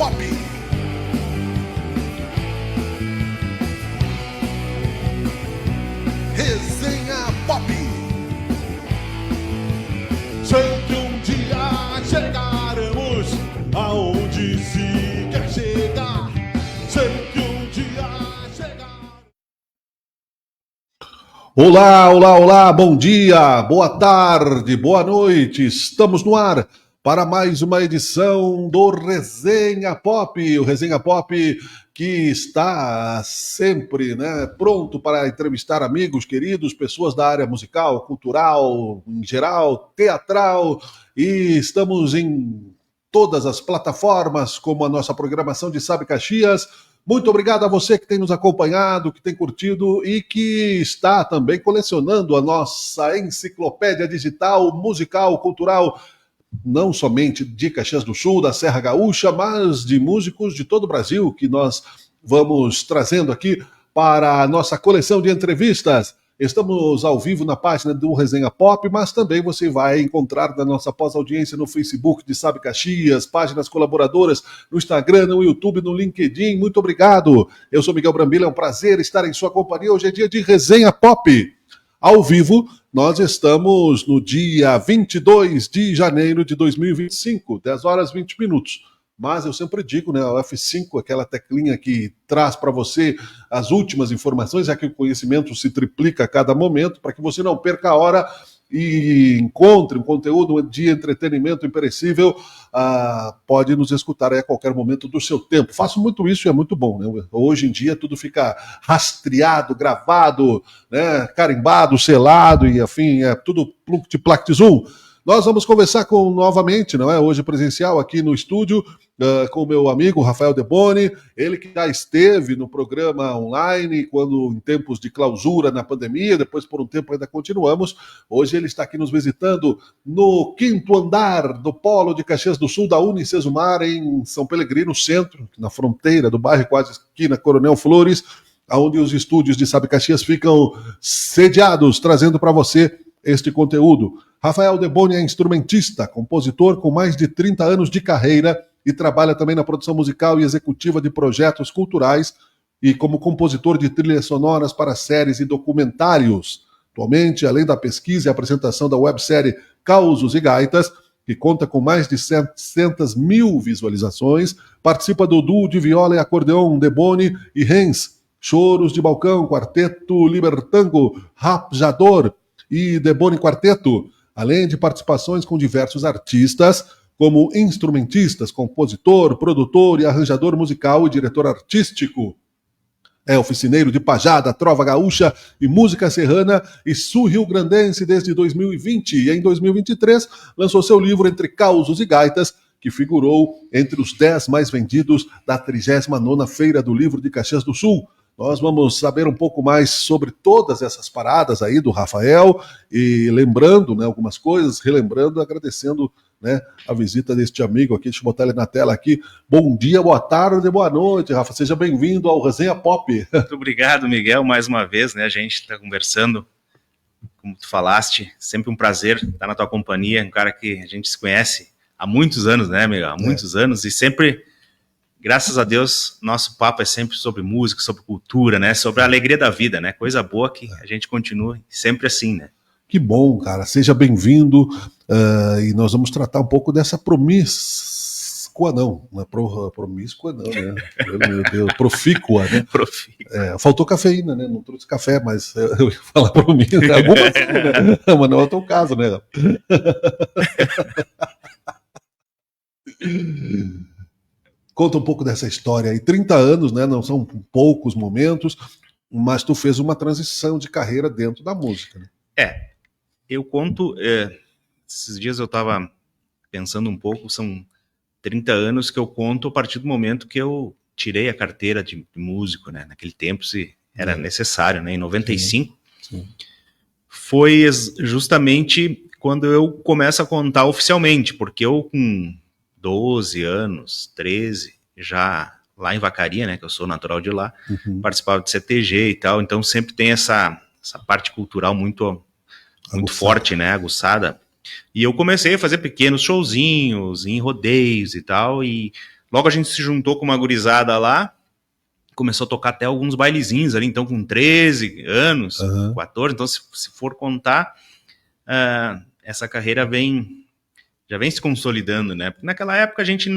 Pop. Resenha Pop. Sei que um dia chegaremos aonde se quer chegar. Sei que um dia chegar. Olá, bom dia, boa tarde, boa noite. Estamos no ar para mais uma edição do Resenha Pop, o Resenha Pop que está sempre, pronto para entrevistar amigos, queridos, pessoas da área musical, cultural, em geral, teatral, e estamos em todas as plataformas, como a nossa programação de Sabe Caxias. Muito obrigado a você que tem nos acompanhado, que tem curtido e que está também colecionando a nossa enciclopédia digital, musical, cultural, não somente de Caxias do Sul, da Serra Gaúcha, mas de músicos de todo o Brasil, que nós vamos trazendo aqui para a nossa coleção de entrevistas. Estamos ao vivo na página do Resenha Pop, mas também você vai encontrar na nossa pós-audiência no Facebook de Sabe Caxias, páginas colaboradoras no Instagram, no YouTube, no LinkedIn. Muito obrigado. Eu sou Miguel Brambila, é um prazer estar em sua companhia. Hoje é dia de Resenha Pop. Ao vivo, nós estamos no dia 22 de janeiro de 2025, 10 horas 20 minutos. Mas eu sempre digo, o F5, aquela teclinha que traz para você as últimas informações, já que o conhecimento se triplica a cada momento, para que você não perca a hora e encontre um conteúdo de entretenimento imperecível, pode nos escutar aí a qualquer momento do seu tempo. Faço muito isso e é muito bom, Hoje em dia tudo fica rastreado, gravado, carimbado, selado e afim, é tudo plunk-de-plac-de-zoom. Nós vamos conversar novamente, hoje presencial aqui no estúdio, com o meu amigo Rafael Deboni, ele que já esteve no programa online, quando em tempos de clausura na pandemia, depois por um tempo ainda continuamos. Hoje ele está aqui nos visitando no 5º andar do Polo de Caxias do Sul, da Unicesumar, em São Pelegrino, centro, na fronteira do bairro, quase esquina Coronel Flores, onde os estúdios de Sabe Caxias ficam sediados, trazendo para você este conteúdo. Rafael Deboni é instrumentista, compositor com mais de 30 anos de carreira e trabalha também na produção musical e executiva de projetos culturais e como compositor de trilhas sonoras para séries e documentários. Atualmente, além da pesquisa e apresentação da websérie Causos e Gaitas, que conta com mais de 700 mil visualizações, participa do duo de viola e acordeon Deboni e Rens, Choros de Balcão, Quarteto Libertango, Rapjador e Deboni Quarteto, além de participações com diversos artistas, como instrumentistas, compositor, produtor e arranjador musical e diretor artístico. É oficineiro de pajada, trova gaúcha e música serrana e sul-rio-grandense desde 2020 e em 2023 lançou seu livro Entre Causos e Gaitas, que figurou entre os 10 mais vendidos da 39ª Feira do Livro de Caxias do Sul. Nós vamos saber um pouco mais sobre todas essas paradas aí do Rafael e lembrando algumas coisas, relembrando, agradecendo a visita deste amigo aqui. Deixa eu botar ele na tela aqui. Bom dia, boa tarde, boa noite, Rafa. Seja bem-vindo ao Resenha Pop. Muito obrigado, Miguel, mais uma vez, a gente está conversando, como tu falaste, sempre um prazer estar na tua companhia, um cara que a gente se conhece há muitos anos, Miguel? Há muitos anos, e sempre... Graças a Deus, nosso papo é sempre sobre música, sobre cultura, sobre a alegria da vida, Coisa boa que a gente continue sempre assim, Que bom, cara. Seja bem-vindo. E nós vamos tratar um pouco dessa promíscua, não. Não é promíscua, não, Meu Deus, profícua, Profícua. Faltou cafeína, Não trouxe café, mas eu ia falar promíscua. Alguma coisa, mas não é o teu caso, Conta um pouco dessa história aí. 30 anos, não são poucos momentos, mas tu fez uma transição de carreira dentro da música, Eu conto... esses dias eu estava pensando um pouco, são 30 anos que eu conto a partir do momento que eu tirei a carteira de músico, Naquele tempo, se era necessário, Em 95. Sim. Foi justamente quando eu começo a contar oficialmente, porque eu com 12 anos, 13, já lá em Vacaria, que eu sou natural de lá, participava de CTG e tal, então sempre tem essa parte cultural muito forte, aguçada. E eu comecei a fazer pequenos showzinhos em rodeios e tal, e Logo a gente se juntou com uma gurizada lá, começou a tocar até alguns bailezinhos ali, então com 13 anos, 14, então se for contar, essa carreira já vem se consolidando, né? Porque naquela época a gente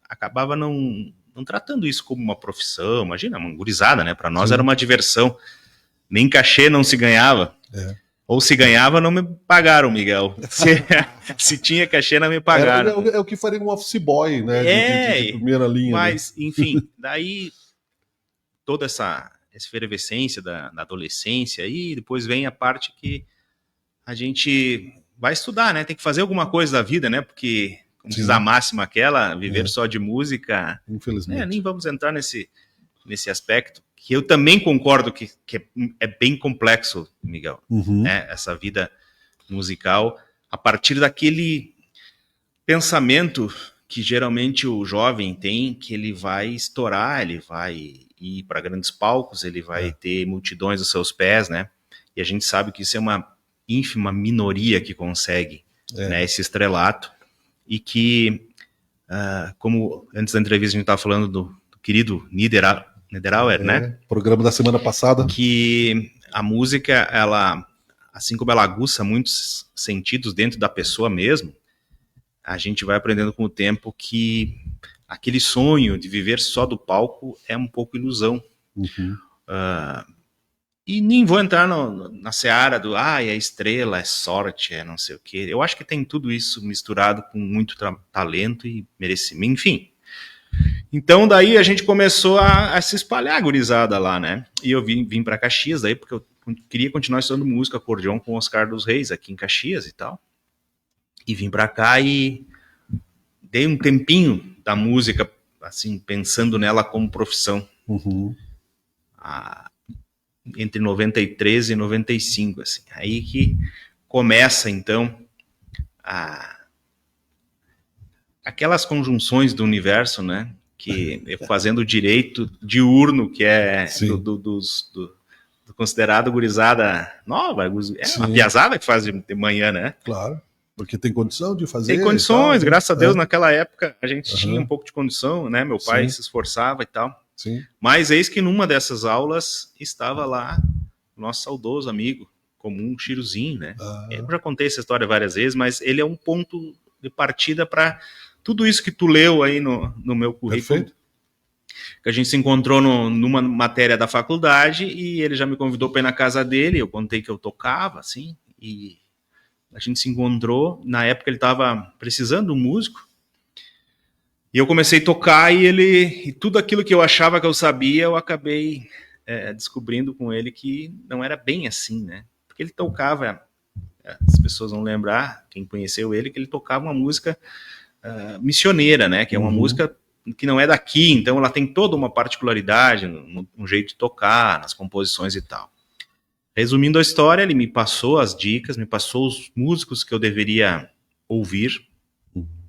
acabava não tratando isso como uma profissão, imagina, uma gurizada, né? Para nós era uma diversão, nem cachê não se ganhava. Ou se ganhava, não me pagaram, Miguel. Se tinha cachê, não me pagaram. É o que faria um office boy, né? De primeira linha. Mas, né? Enfim, daí toda essa efervescência da adolescência aí, depois vem a parte que a gente vai estudar, né? Tem que fazer alguma coisa da vida, né? Porque, como diz a máxima aquela, viver só de música... Infelizmente. Nem vamos entrar nesse aspecto, que eu também concordo que é bem complexo, Miguel, né? Essa vida musical, a partir daquele pensamento que geralmente o jovem tem, que ele vai estourar, ele vai ir para grandes palcos, ele vai ter multidões aos seus pés, né? E a gente sabe que isso é uma ínfima minoria que consegue, né, esse estrelato, e que, como antes da entrevista a gente estava falando do querido Niederauer, né? Programa da semana passada. Que a música, ela, assim como ela aguça muitos sentidos dentro da pessoa mesmo, a gente vai aprendendo com o tempo que aquele sonho de viver só do palco é um pouco ilusão. E nem vou entrar na seara do é estrela, é sorte, é não sei o quê. Eu acho que tem tudo isso misturado com muito talento e merecimento, enfim. Então daí a gente começou a se espalhar a gurizada lá, né? E eu vim para Caxias daí porque eu queria continuar estudando música, acordeon com Oscar dos Reis aqui em Caxias e tal. E vim para cá e dei um tempinho da música, assim, pensando nela como profissão. Entre 93 e 95, assim. Aí que começa, então, aquelas conjunções do universo, né? Que fazendo o direito diurno, que é do considerado gurizada nova, uma piazada que faz de manhã, né? Claro. Porque tem condição de fazer. Tem condições, tal, graças a Deus, naquela época a gente tinha um pouco de condição, né? Meu pai se esforçava e tal. Mas eis que numa dessas aulas estava lá o nosso saudoso amigo comum, Chiruzinho, né? Eu já contei essa história várias vezes, mas ele é um ponto de partida para tudo isso que tu leu aí no meu currículo. Perfeito. Que a gente se encontrou numa matéria da faculdade e ele já me convidou para ir na casa dele, eu contei que eu tocava, assim, e a gente se encontrou, na época ele estava precisando de um músico, e eu comecei a tocar e tudo aquilo que eu achava que eu sabia, eu acabei descobrindo com ele que não era bem assim, né? Porque ele tocava, as pessoas vão lembrar, quem conheceu ele, que ele tocava uma música missioneira, né? Que é uma música que não é daqui, então ela tem toda uma particularidade no jeito de tocar, nas composições e tal. Resumindo a história, ele me passou as dicas, me passou os músicos que eu deveria ouvir,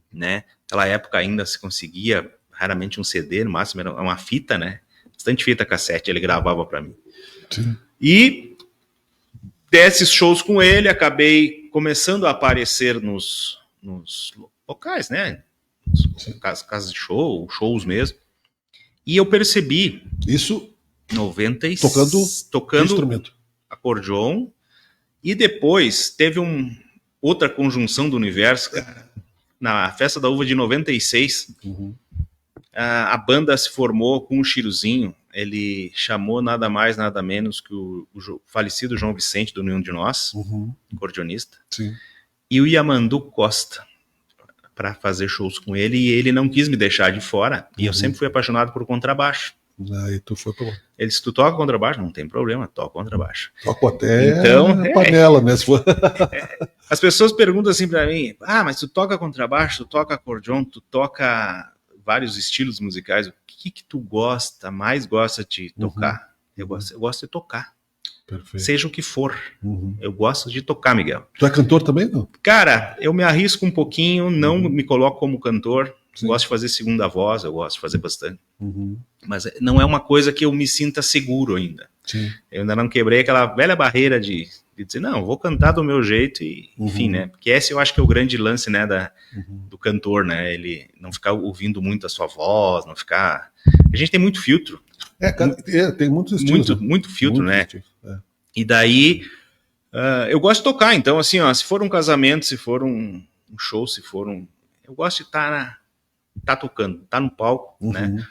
né? Naquela época ainda se conseguia raramente um CD, no máximo era uma fita, né? Bastante fita cassete, ele gravava para mim. Sim. E desses shows com ele, acabei começando a aparecer nos locais, né? Casas de shows mesmo. E eu percebi... Isso 90 tocando instrumento. Acordeon, e depois teve outra conjunção do universo, na Festa da Uva de 96, a banda se formou com o Chiruzinho, ele chamou nada mais, nada menos que o falecido João Vicente, do União de Nós, acordeonista, e o Yamandu Costa, para fazer shows com ele, e ele não quis me deixar de fora, e eu sempre fui apaixonado por contrabaixo. Aí tu foi pra... Ele disse, tu toca contrabaixo? Não tem problema, toca contrabaixo. Toco até panela, né? Se for... As pessoas perguntam assim pra mim, mas tu toca contrabaixo, tu toca acordeon, tu toca vários estilos musicais, o que tu mais gosta de tocar? Eu gosto de tocar. Perfeito. Seja o que for. Eu gosto de tocar, Miguel. Tu é cantor também, não? Cara, eu me arrisco um pouquinho, não me coloco como cantor. Gosto de fazer segunda voz, eu gosto de fazer bastante. Mas não é uma coisa que eu me sinta seguro ainda. Eu ainda não quebrei aquela velha barreira de de dizer, não, vou cantar do meu jeito e, enfim, né? Porque esse eu acho que é o grande lance, né, do cantor, né? Ele não ficar ouvindo muito a sua voz, não ficar... A gente tem muito filtro. Tem muitos estilos. Muito filtro, né? Estilos, E daí, eu gosto de tocar, então, assim, ó, se for um casamento, se for um show, se for um... Eu gosto de estar tocando, estar no palco, né?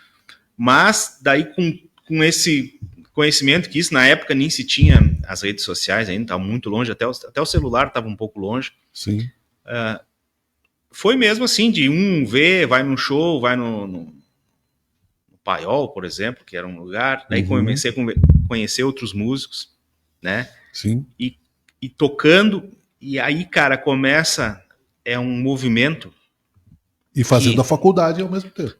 Mas, daí, com esse conhecimento que isso, na época, nem se tinha as redes sociais ainda, estava muito longe, até o celular estava um pouco longe. Sim. Foi mesmo assim, de ver, vai num show, vai no Paiol, por exemplo, que era um lugar, daí comecei a conhecer outros músicos, né? Sim. E tocando, e aí, cara, começa, é um movimento. E fazendo a faculdade ao mesmo tempo.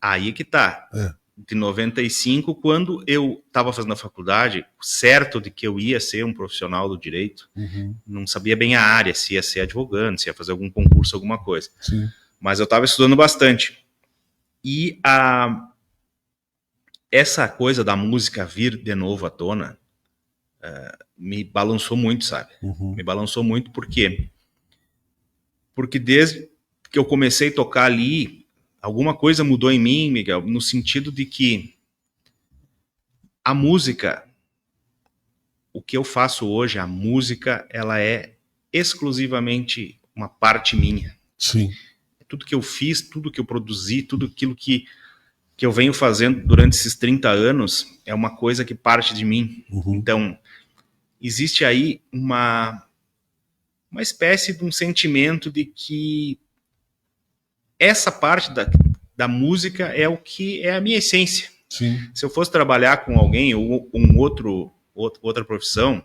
Aí que tá. De 95, quando eu estava fazendo a faculdade, certo de que eu ia ser um profissional do direito, não sabia bem a área, se ia ser advogado, se ia fazer algum concurso, alguma coisa. Sim. Mas eu estava estudando bastante. E essa coisa da música vir de novo à tona me balançou muito, sabe? Me balançou muito porque desde que eu comecei a tocar ali, alguma coisa mudou em mim, Miguel, no sentido de que a música, o que eu faço hoje, a música, ela é exclusivamente uma parte minha. Sim. Tudo que eu fiz, tudo que eu produzi, tudo aquilo que eu venho fazendo durante esses 30 anos é uma coisa que parte de mim. Então, existe aí uma espécie de um sentimento de que essa parte da música é o que é a minha essência. Sim. Se eu fosse trabalhar com alguém ou outra profissão,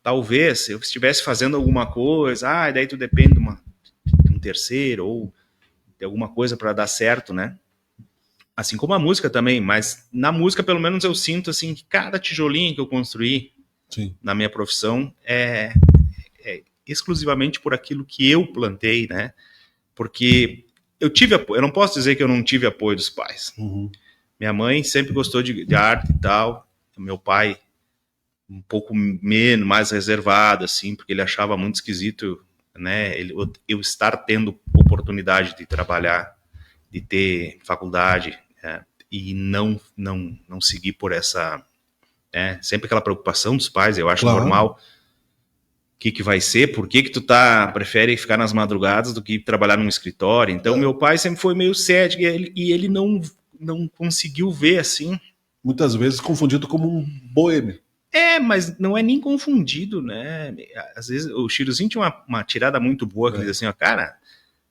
talvez eu estivesse fazendo alguma coisa, daí tu depende de um terceiro ou de alguma coisa para dar certo, né? Assim como a música também, mas na música pelo menos eu sinto assim que cada tijolinho que eu construí na minha profissão é exclusivamente por aquilo que eu plantei, né? Porque eu tive apoio, eu não posso dizer que eu não tive apoio dos pais. Minha mãe sempre gostou de arte e tal, meu pai um pouco menos, mais reservado, assim, porque ele achava muito esquisito, né, eu estar tendo oportunidade de trabalhar, de ter faculdade, e não seguir por essa, sempre aquela preocupação dos pais, eu acho normal. O que vai ser? Por que tu prefere ficar nas madrugadas do que trabalhar num escritório? Então, meu pai sempre foi meio cético e ele não conseguiu ver assim. Muitas vezes confundido como um boêmio. Mas não é nem confundido, né? Às vezes o Chiruzinho tinha uma tirada muito boa que ele diz assim, cara,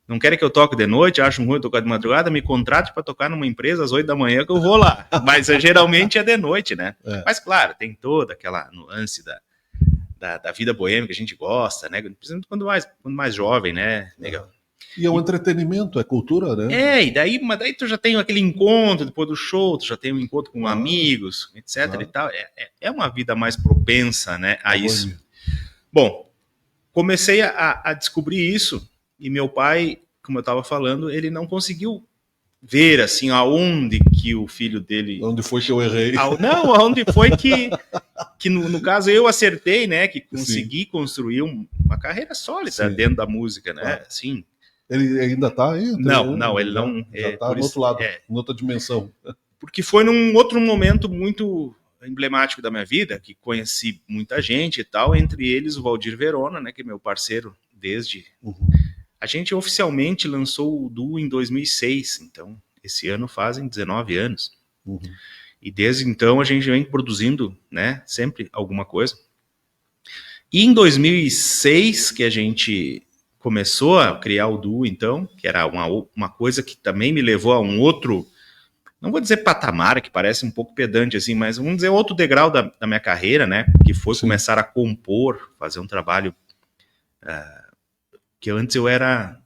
não querem que eu toque de noite, acham ruim tocar de madrugada, me contrate para tocar numa empresa às 8 da manhã que eu vou lá. Mas geralmente é de noite, né? Mas claro, tem toda aquela nuance da vida boêmia que a gente gosta, né? Principalmente quando mais jovem, né? Legal. E é um entretenimento, é cultura, né? Mas daí tu já tem aquele encontro depois do show, tu já tem um encontro com amigos, etc. e tal. É uma vida mais propensa, né, a isso. Bom, comecei a descobrir isso e meu pai, como eu estava falando, ele não conseguiu ver, assim, aonde que o filho dele... Onde foi que eu errei? Aonde foi que no caso, eu acertei, né, que consegui construir uma carreira sólida dentro da música, né, assim... Ele ainda está aí? Não, ele não... Já está no outro lado, em outra dimensão. Porque foi num outro momento muito emblemático da minha vida, que conheci muita gente e tal, entre eles o Valdir Verona, né, que é meu parceiro desde... A gente oficialmente lançou o duo em 2006, então esse ano fazem 19 anos. E desde então a gente vem produzindo, né, sempre alguma coisa. E em 2006 que a gente começou a criar o duo, então, que era uma coisa que também me levou a um outro, não vou dizer patamar, que parece um pouco pedante assim, mas vamos dizer outro degrau da minha carreira, né, que foi começar a compor, fazer um trabalho que antes eu era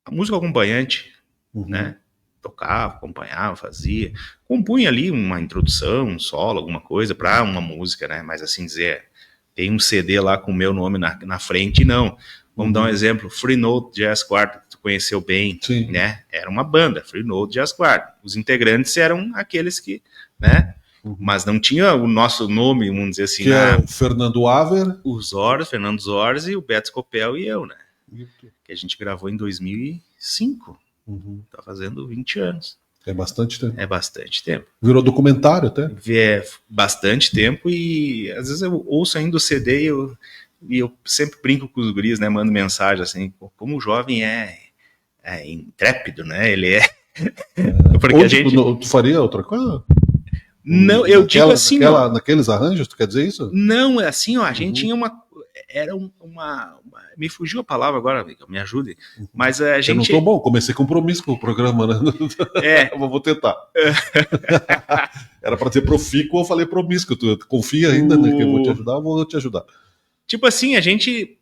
a música acompanhante, né, tocava, acompanhava, fazia, compunha ali uma introdução, um solo, alguma coisa para uma música, né, mas assim dizer, tem um CD lá com o meu nome na frente, não. Vamos dar um exemplo, Free Note Jazz Quartet, que tu conheceu bem, né? Era uma banda, Free Note Jazz Quartet. Os integrantes eram aqueles que, né? mas não tinha o nosso nome, vamos dizer assim. Que é o Fernando Aver. O Zorz, Fernando Zorz e o Beto Scopel e eu, né? Que a gente gravou em 2005. Tá fazendo 20 anos. É bastante tempo. É bastante tempo. Virou documentário até. É bastante tempo e às vezes eu ouço ainda o CD e eu sempre brinco com os guris, né? Mando mensagem assim, como o jovem é intrépido, né? Ele é... Porque Ou, a gente... tu faria outra coisa? Não, eu digo assim... naqueles arranjos, tu quer dizer isso? Não, é assim, ó, a gente tinha uma... Era uma... Me fugiu a palavra agora, amigo, me ajude. Mas a gente... Eu não tô bom, comecei compromisso com o programa, né? Vou tentar. Era pra dizer profícuo, eu falei promíscuo. Tu confia ainda, né? Que eu vou te ajudar, eu vou te ajudar. Tipo assim, a gente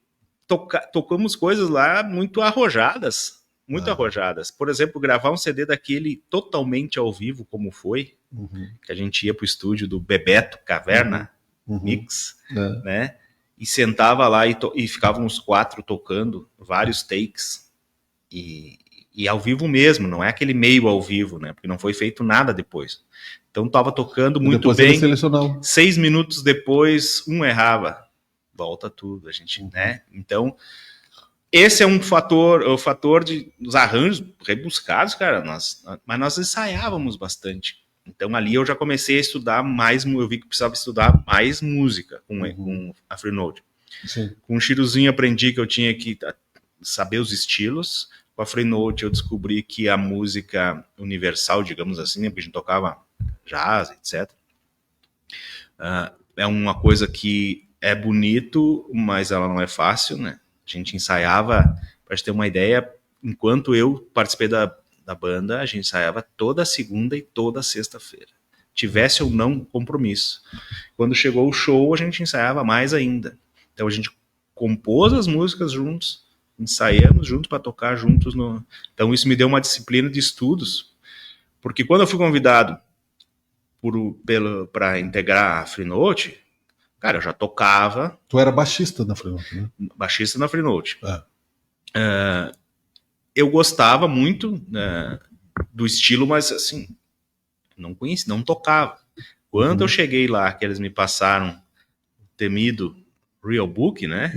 tocamos coisas lá muito arrojadas. Muito arrojadas. Por exemplo, gravar um CD daquele totalmente ao vivo, como foi, que a gente ia pro estúdio do Bebeto Caverna Mix, né? E sentava lá e ficavam os 4 tocando vários takes. E ao vivo mesmo, não é aquele meio ao vivo, né? Porque não foi feito nada depois. Então tava tocando muito bem. 6 minutos depois, um errava. Volta tudo, a gente, né? Então, esse é um fator, o fator dos arranjos rebuscados, cara. Mas nós ensaiávamos bastante. Então ali eu já comecei a estudar mais, eu vi que precisava estudar mais música com a Freenode. Com o Chiruzinho aprendi que eu tinha que saber os estilos. Com a Freenode eu descobri que a música universal, digamos assim, né, porque a gente tocava jazz, etc. É uma coisa que é bonito, mas ela não é fácil, né? A gente ensaiava, para ter uma ideia, enquanto eu participei da banda, a gente ensaiava toda segunda e toda sexta-feira. Tivesse ou não compromisso. Quando chegou o show, a gente ensaiava mais ainda. Então a gente compôs as músicas juntos, ensaiamos juntos para tocar juntos. Então isso me deu uma disciplina de estudos, porque quando eu fui convidado para integrar a Freenode, cara, eu já tocava. Tu era baixista na Freenode, né? Baixista na Freenode. Eu gostava muito do estilo, mas assim, não conhecia, não tocava. Quando eu cheguei lá, que eles me passaram o temido Real Book, né?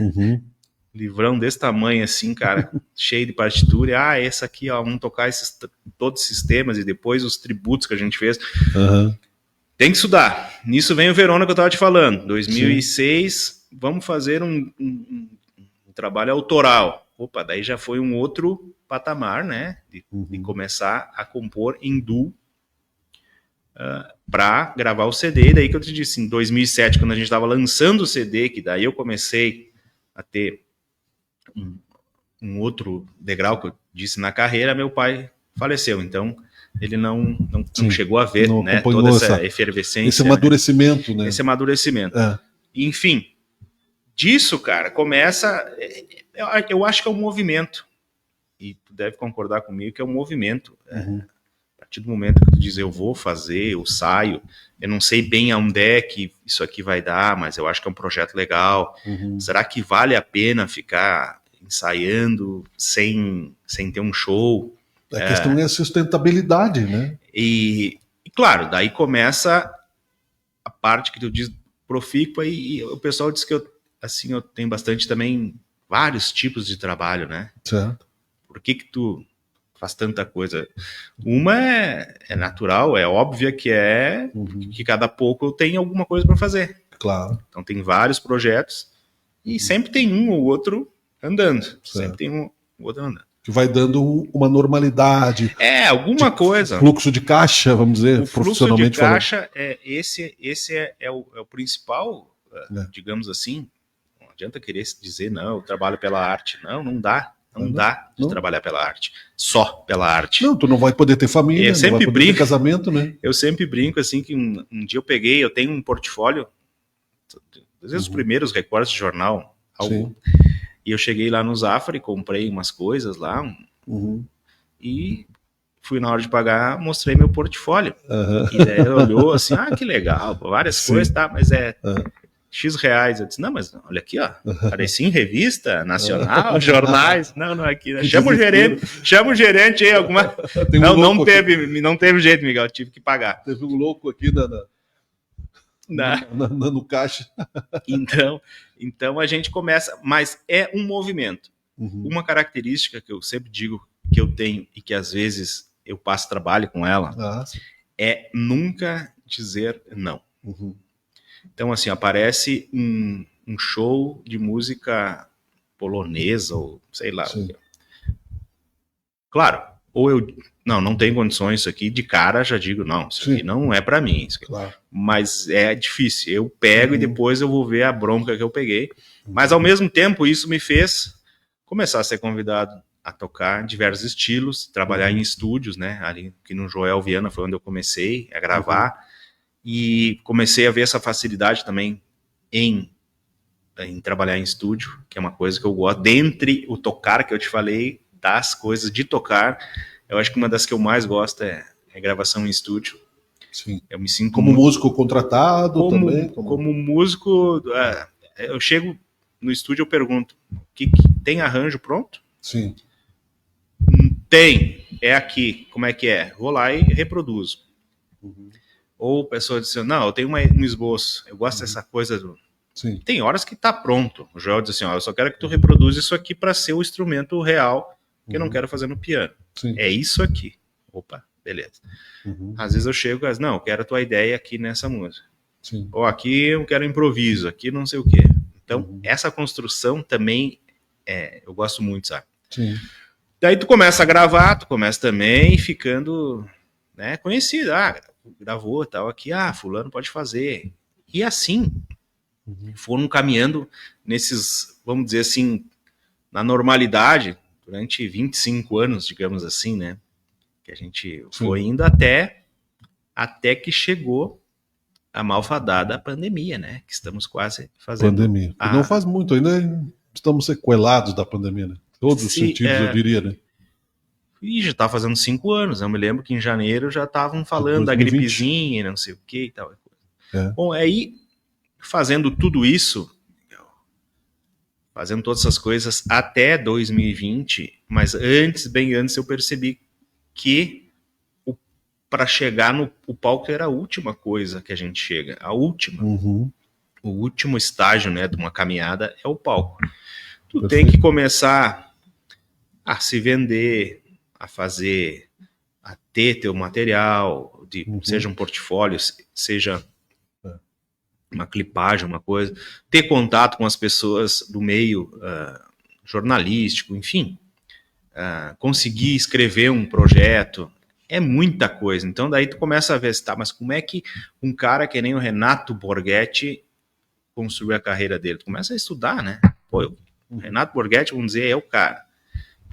Livrão desse tamanho assim, cara, cheio de partitura. Essa aqui, ó, vamos tocar todos esses temas e depois os tributos que a gente fez. Tem que estudar. Nisso vem o Verona que eu tava te falando. 2006, vamos fazer um trabalho autoral. Opa, daí já foi um outro patamar, né? De começar a compor em duo para gravar o CD. Daí que eu te disse, em 2007, quando a gente estava lançando o CD, que daí eu comecei a ter um outro degrau que eu disse na carreira, meu pai faleceu. Então, ele não chegou a ver, né, toda essa efervescência. Esse amadurecimento, né? Esse amadurecimento. Enfim, disso, cara, começa... Eu acho que é um movimento. E tu deve concordar comigo que é um movimento. A partir do momento que tu diz, eu vou fazer, eu saio, eu não sei bem aonde é que isso aqui vai dar, mas eu acho que é um projeto legal. Será que vale a pena ficar ensaiando sem ter um show? A questão é a sustentabilidade, né? E claro, daí começa a parte que tu diz profícua e o pessoal diz que eu tenho bastante também vários tipos de trabalho, né? Certo. Por que tu faz tanta coisa? Uma é natural, é óbvia que que cada pouco eu tenho alguma coisa para fazer. Claro. Então tem vários projetos e sempre tem um ou outro andando. Certo. Sempre tem um ou outro andando. Que vai dando uma normalidade. Alguma coisa. Fluxo de caixa, vamos dizer, profissionalmente falando. O fluxo de caixa, esse é o principal, digamos assim. Não adianta querer dizer, não, eu trabalho pela arte. Não dá. Não dá de trabalhar pela arte. Só pela arte. Não, tu não vai poder ter família, não vai poder ter casamento, né? Eu sempre brinco, assim, que um dia eu tenho um portfólio, às vezes os primeiros recortes de jornal, e eu cheguei lá no Zafra e comprei umas coisas lá, e fui na hora de pagar, mostrei meu portfólio. E daí ela olhou assim, que legal, várias coisas, tá, mas X reais. Eu disse, não, mas olha aqui, ó, apareci em revista nacional, jornais, não, aqui, né? Chama o gerente aí, alguma... Não teve jeito, Miguel, eu tive que pagar. Teve um louco aqui no caixa. Então a gente começa, mas é um movimento. Uma característica que eu sempre digo que eu tenho e que às vezes eu passo trabalho com ela é nunca dizer não. Então, assim, aparece um show de música polonesa ou sei lá. Sim. Claro, ou eu não tenho condições isso aqui, de cara já digo, não, isso aqui não é para mim. Claro. Mas é difícil, eu pego e depois eu vou ver a bronca que eu peguei. Mas ao mesmo tempo isso me fez começar a ser convidado a tocar diversos estilos, trabalhar em estúdios, né? Ali aqui no Joel Viana foi onde eu comecei a gravar e comecei a ver essa facilidade também em trabalhar em estúdio, que é uma coisa que eu gosto. Dentre o tocar que eu te falei, das coisas de tocar, eu acho que uma das que eu mais gosto é gravação em estúdio. Sim. Eu me sinto como músico contratado também? Como músico, eu chego no estúdio, eu pergunto, que tem arranjo pronto? Sim. Tem, é aqui, como é que é? Vou lá e reproduzo. Ou a pessoa diz assim, não, eu tenho um esboço, eu gosto dessa coisa do... Sim. Tem horas que tá pronto. O Joel diz assim, eu só quero que tu reproduza isso aqui para ser o instrumento real que eu não quero fazer no piano. Sim. É isso aqui. Opa, beleza. Às vezes eu chego e digo, não, eu quero a tua ideia aqui nessa música. Sim. Ou aqui eu quero improviso, aqui não sei o quê. Então, essa construção também eu gosto muito, sabe? Sim. Daí tu começa a gravar, tu começa também ficando, né, conhecido. Gravou tal aqui, fulano pode fazer. E assim, foram caminhando nesses, vamos dizer assim, na normalidade, durante 25 anos, digamos assim, né? Que a gente foi indo até que chegou a malfadada pandemia, né? Que estamos quase fazendo. Pandemia. Não faz muito, ainda estamos sequelados da pandemia, né? Todos os sentidos, eu diria, né? E já tá fazendo 5 anos. Eu me lembro que em janeiro já estavam falando 2020. Da gripezinha, não sei o que e tal. Bom, aí, fazendo tudo isso, fazendo todas essas coisas até 2020, mas bem antes, eu percebi que para chegar no palco era a última coisa que a gente chega, a última. O último estágio, né, de uma caminhada é o palco. Tu tem que começar a se vender, a fazer, a ter teu material, seja um portfólio, seja uma clipagem, uma coisa, ter contato com as pessoas do meio jornalístico, enfim, conseguir escrever um projeto, é muita coisa. Então daí tu começa a ver, mas como é que um cara que nem o Renato Borghetti construiu a carreira dele? Tu começa a estudar, né? Pô, o Renato Borghetti, vamos dizer, é o cara.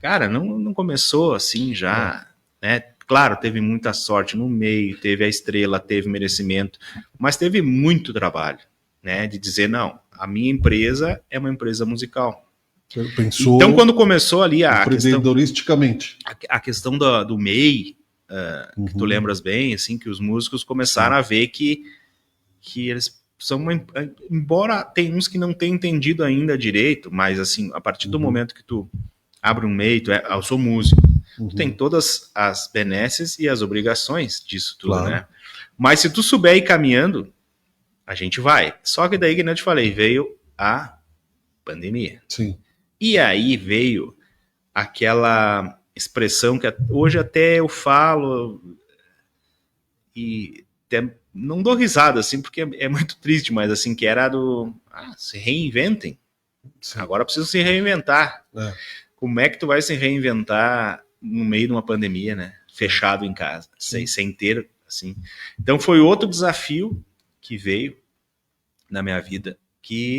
Cara, não começou assim já, né? Claro, teve muita sorte no meio, teve a estrela, teve merecimento, mas teve muito trabalho, né? De dizer, não, a minha empresa é uma empresa musical. Pensou então, quando começou ali empreendedoristicamente. A questão do MEI, que tu lembras bem, assim, que os músicos começaram a ver que eles são embora tem uns que não têm entendido ainda direito, mas assim, a partir do momento que tu abre um MEI, eu sou músico, tu tem todas as benesses e as obrigações disso tudo, né? Mas se tu souber ir caminhando, a gente vai. Só que daí, que eu te falei, veio a pandemia. Sim. E aí veio aquela expressão que hoje até eu falo e até não dou risada, assim, porque é muito triste, mas assim, que era se reinventem. Sim. Agora preciso se reinventar. Como é que tu vai se reinventar no meio de uma pandemia, né? Fechado em casa, sem ter, assim. Então foi outro desafio que veio na minha vida.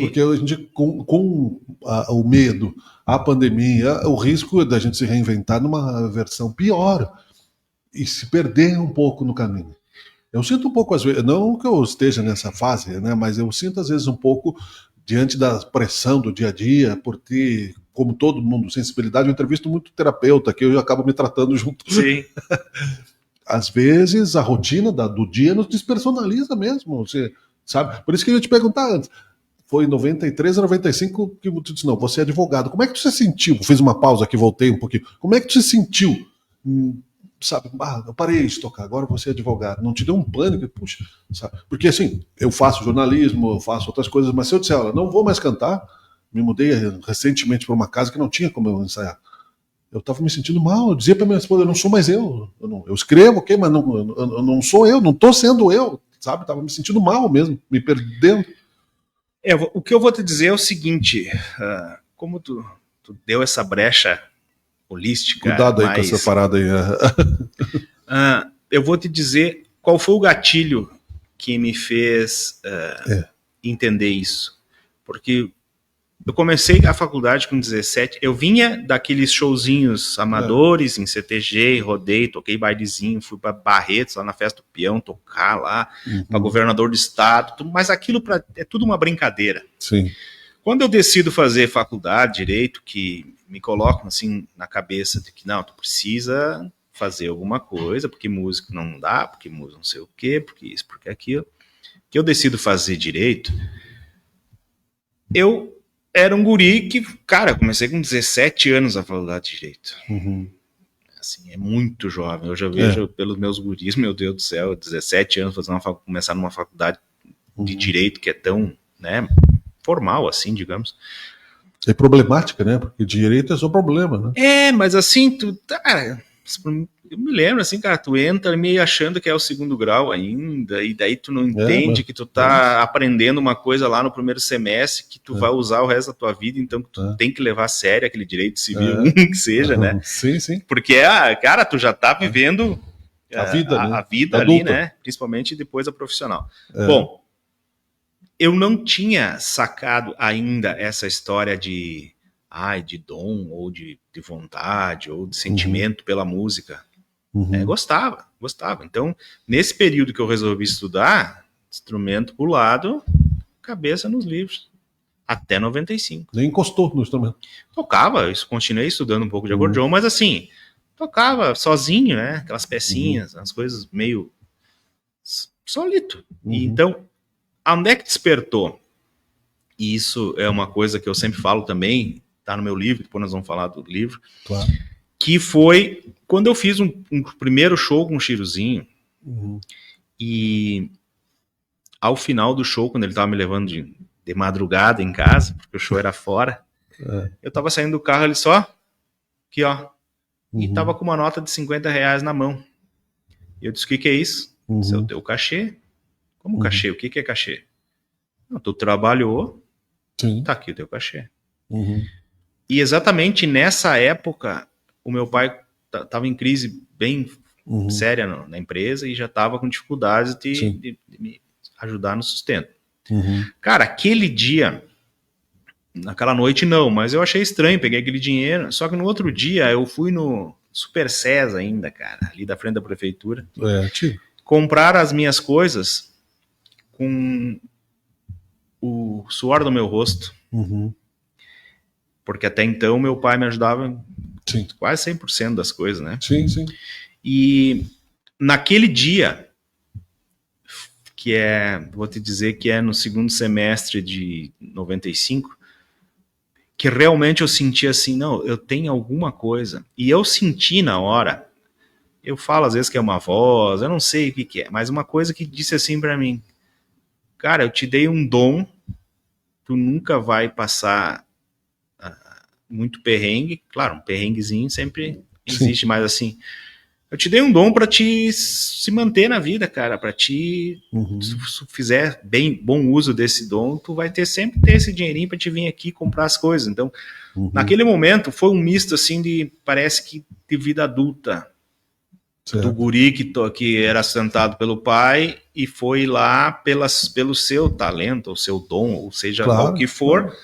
Porque a gente, com o medo, a pandemia, o risco da gente se reinventar numa versão pior e se perder um pouco no caminho. Eu sinto um pouco, às vezes, não que eu esteja nessa fase, né, mas eu sinto às vezes um pouco, diante da pressão do dia a dia, por ter, como todo mundo, sensibilidade. Eu entrevisto muito terapeuta, que eu acabo me tratando junto. Sim. Às vezes a rotina do dia nos despersonaliza mesmo, você sabe? Por isso que eu ia te perguntar antes. Foi em 93 a 95 que tu disse, não, você é advogado. Como é que tu se sentiu? Fiz uma pausa aqui, voltei um pouquinho. Como é que tu se sentiu sabe, eu parei de tocar, agora eu vou ser advogado. Não te deu um pânico? Puxa, sabe? Porque assim, eu faço jornalismo, eu faço outras coisas, mas se eu disser, olha, não vou mais cantar, me mudei recentemente para uma casa que não tinha como eu ensaiar. Eu estava me sentindo mal, eu dizia para minha esposa, eu não sou mais eu escrevo, ok, mas eu não sou eu, não estou sendo eu, sabe? Estava me sentindo mal mesmo, me perdendo. O que eu vou te dizer é o seguinte, como tu deu essa brecha holística. Cuidado aí com essa parada aí. Eu vou te dizer qual foi o gatilho que me fez entender isso. Porque eu comecei a faculdade com 17, eu vinha daqueles showzinhos amadores em CTG, rodei, toquei bailezinho, fui para Barretos, lá na Festa do Peão, tocar lá, para governador do estado, mas aquilo é tudo uma brincadeira. Sim. Quando eu decido fazer faculdade, direito, que me colocam assim na cabeça de que não, tu precisa fazer alguma coisa, porque músico não dá, porque músico não sei o quê, porque isso, porque aquilo, que eu decido fazer direito, eu era um guri que, cara, comecei com 17 anos a faculdade de direito. Assim, é muito jovem. Eu já vejo pelos meus guris, meu Deus do céu, 17 anos começar numa faculdade de direito que é tão, né, formal assim, digamos. É problemática, né? Porque direito é só problema, né? Mas assim, cara, eu me lembro assim, cara, tu entra meio achando que é o segundo grau ainda, e daí tu não entende que tu tá aprendendo uma coisa lá no primeiro semestre que tu vai usar o resto da tua vida, então tu tem que levar a sério aquele direito civil, que seja, né? Sim, sim. Porque, cara, tu já tá vivendo a vida, né? A vida ali, né? Principalmente depois a profissional. Bom, eu não tinha sacado ainda essa história de dom, ou de vontade, ou de sentimento pela música. Gostava. Então, nesse período que eu resolvi estudar, instrumento pro lado, cabeça nos livros. Até 95. Nem encostou no instrumento. Tocava, continuei estudando um pouco de acordeon, mas assim, tocava sozinho, né? Aquelas pecinhas, as coisas meio solito. Então, onde é que despertou? E isso é uma coisa que eu sempre falo também, tá no meu livro, depois nós vamos falar do livro, claro. Que foi quando eu fiz um primeiro show com o Chiruzinho, e ao final do show, quando ele tava me levando de madrugada em casa, porque o show era fora, eu tava saindo do carro, ele só, aqui ó, e tava com uma nota de R$50 na mão. E eu disse, o que é isso? Esse é o teu cachê. Como cachê? O que é cachê? Não, tu trabalhou, tá aqui o teu cachê. E exatamente nessa época, o meu pai estava em crise bem séria na empresa e já estava com dificuldades de me ajudar no sustento. Cara, aquele dia, naquela noite não, mas eu achei estranho, peguei aquele dinheiro, só que no outro dia eu fui no Super SES ainda, cara, ali da frente da prefeitura, comprar as minhas coisas com o suor do meu rosto. Porque até então meu pai me ajudava quase 100% das coisas, né? Sim. E naquele dia, vou te dizer que é no segundo semestre de 95, que realmente eu senti assim, não, eu tenho alguma coisa. E eu senti na hora, eu falo às vezes que é uma voz, eu não sei o que é, mas uma coisa que disse assim pra mim, cara, eu te dei um dom, tu nunca vai passar muito perrengue, claro, um perrenguezinho sempre existe, mas assim, eu te dei um dom para te se manter na vida, cara, para te, se fizer bom uso desse dom, tu vai sempre ter esse dinheirinho para te vir aqui comprar as coisas. Então, naquele momento, foi um misto assim parece que de vida adulta, do guri que era sustentado pelo pai e foi lá pelo seu talento, o seu dom, ou seja, o que for,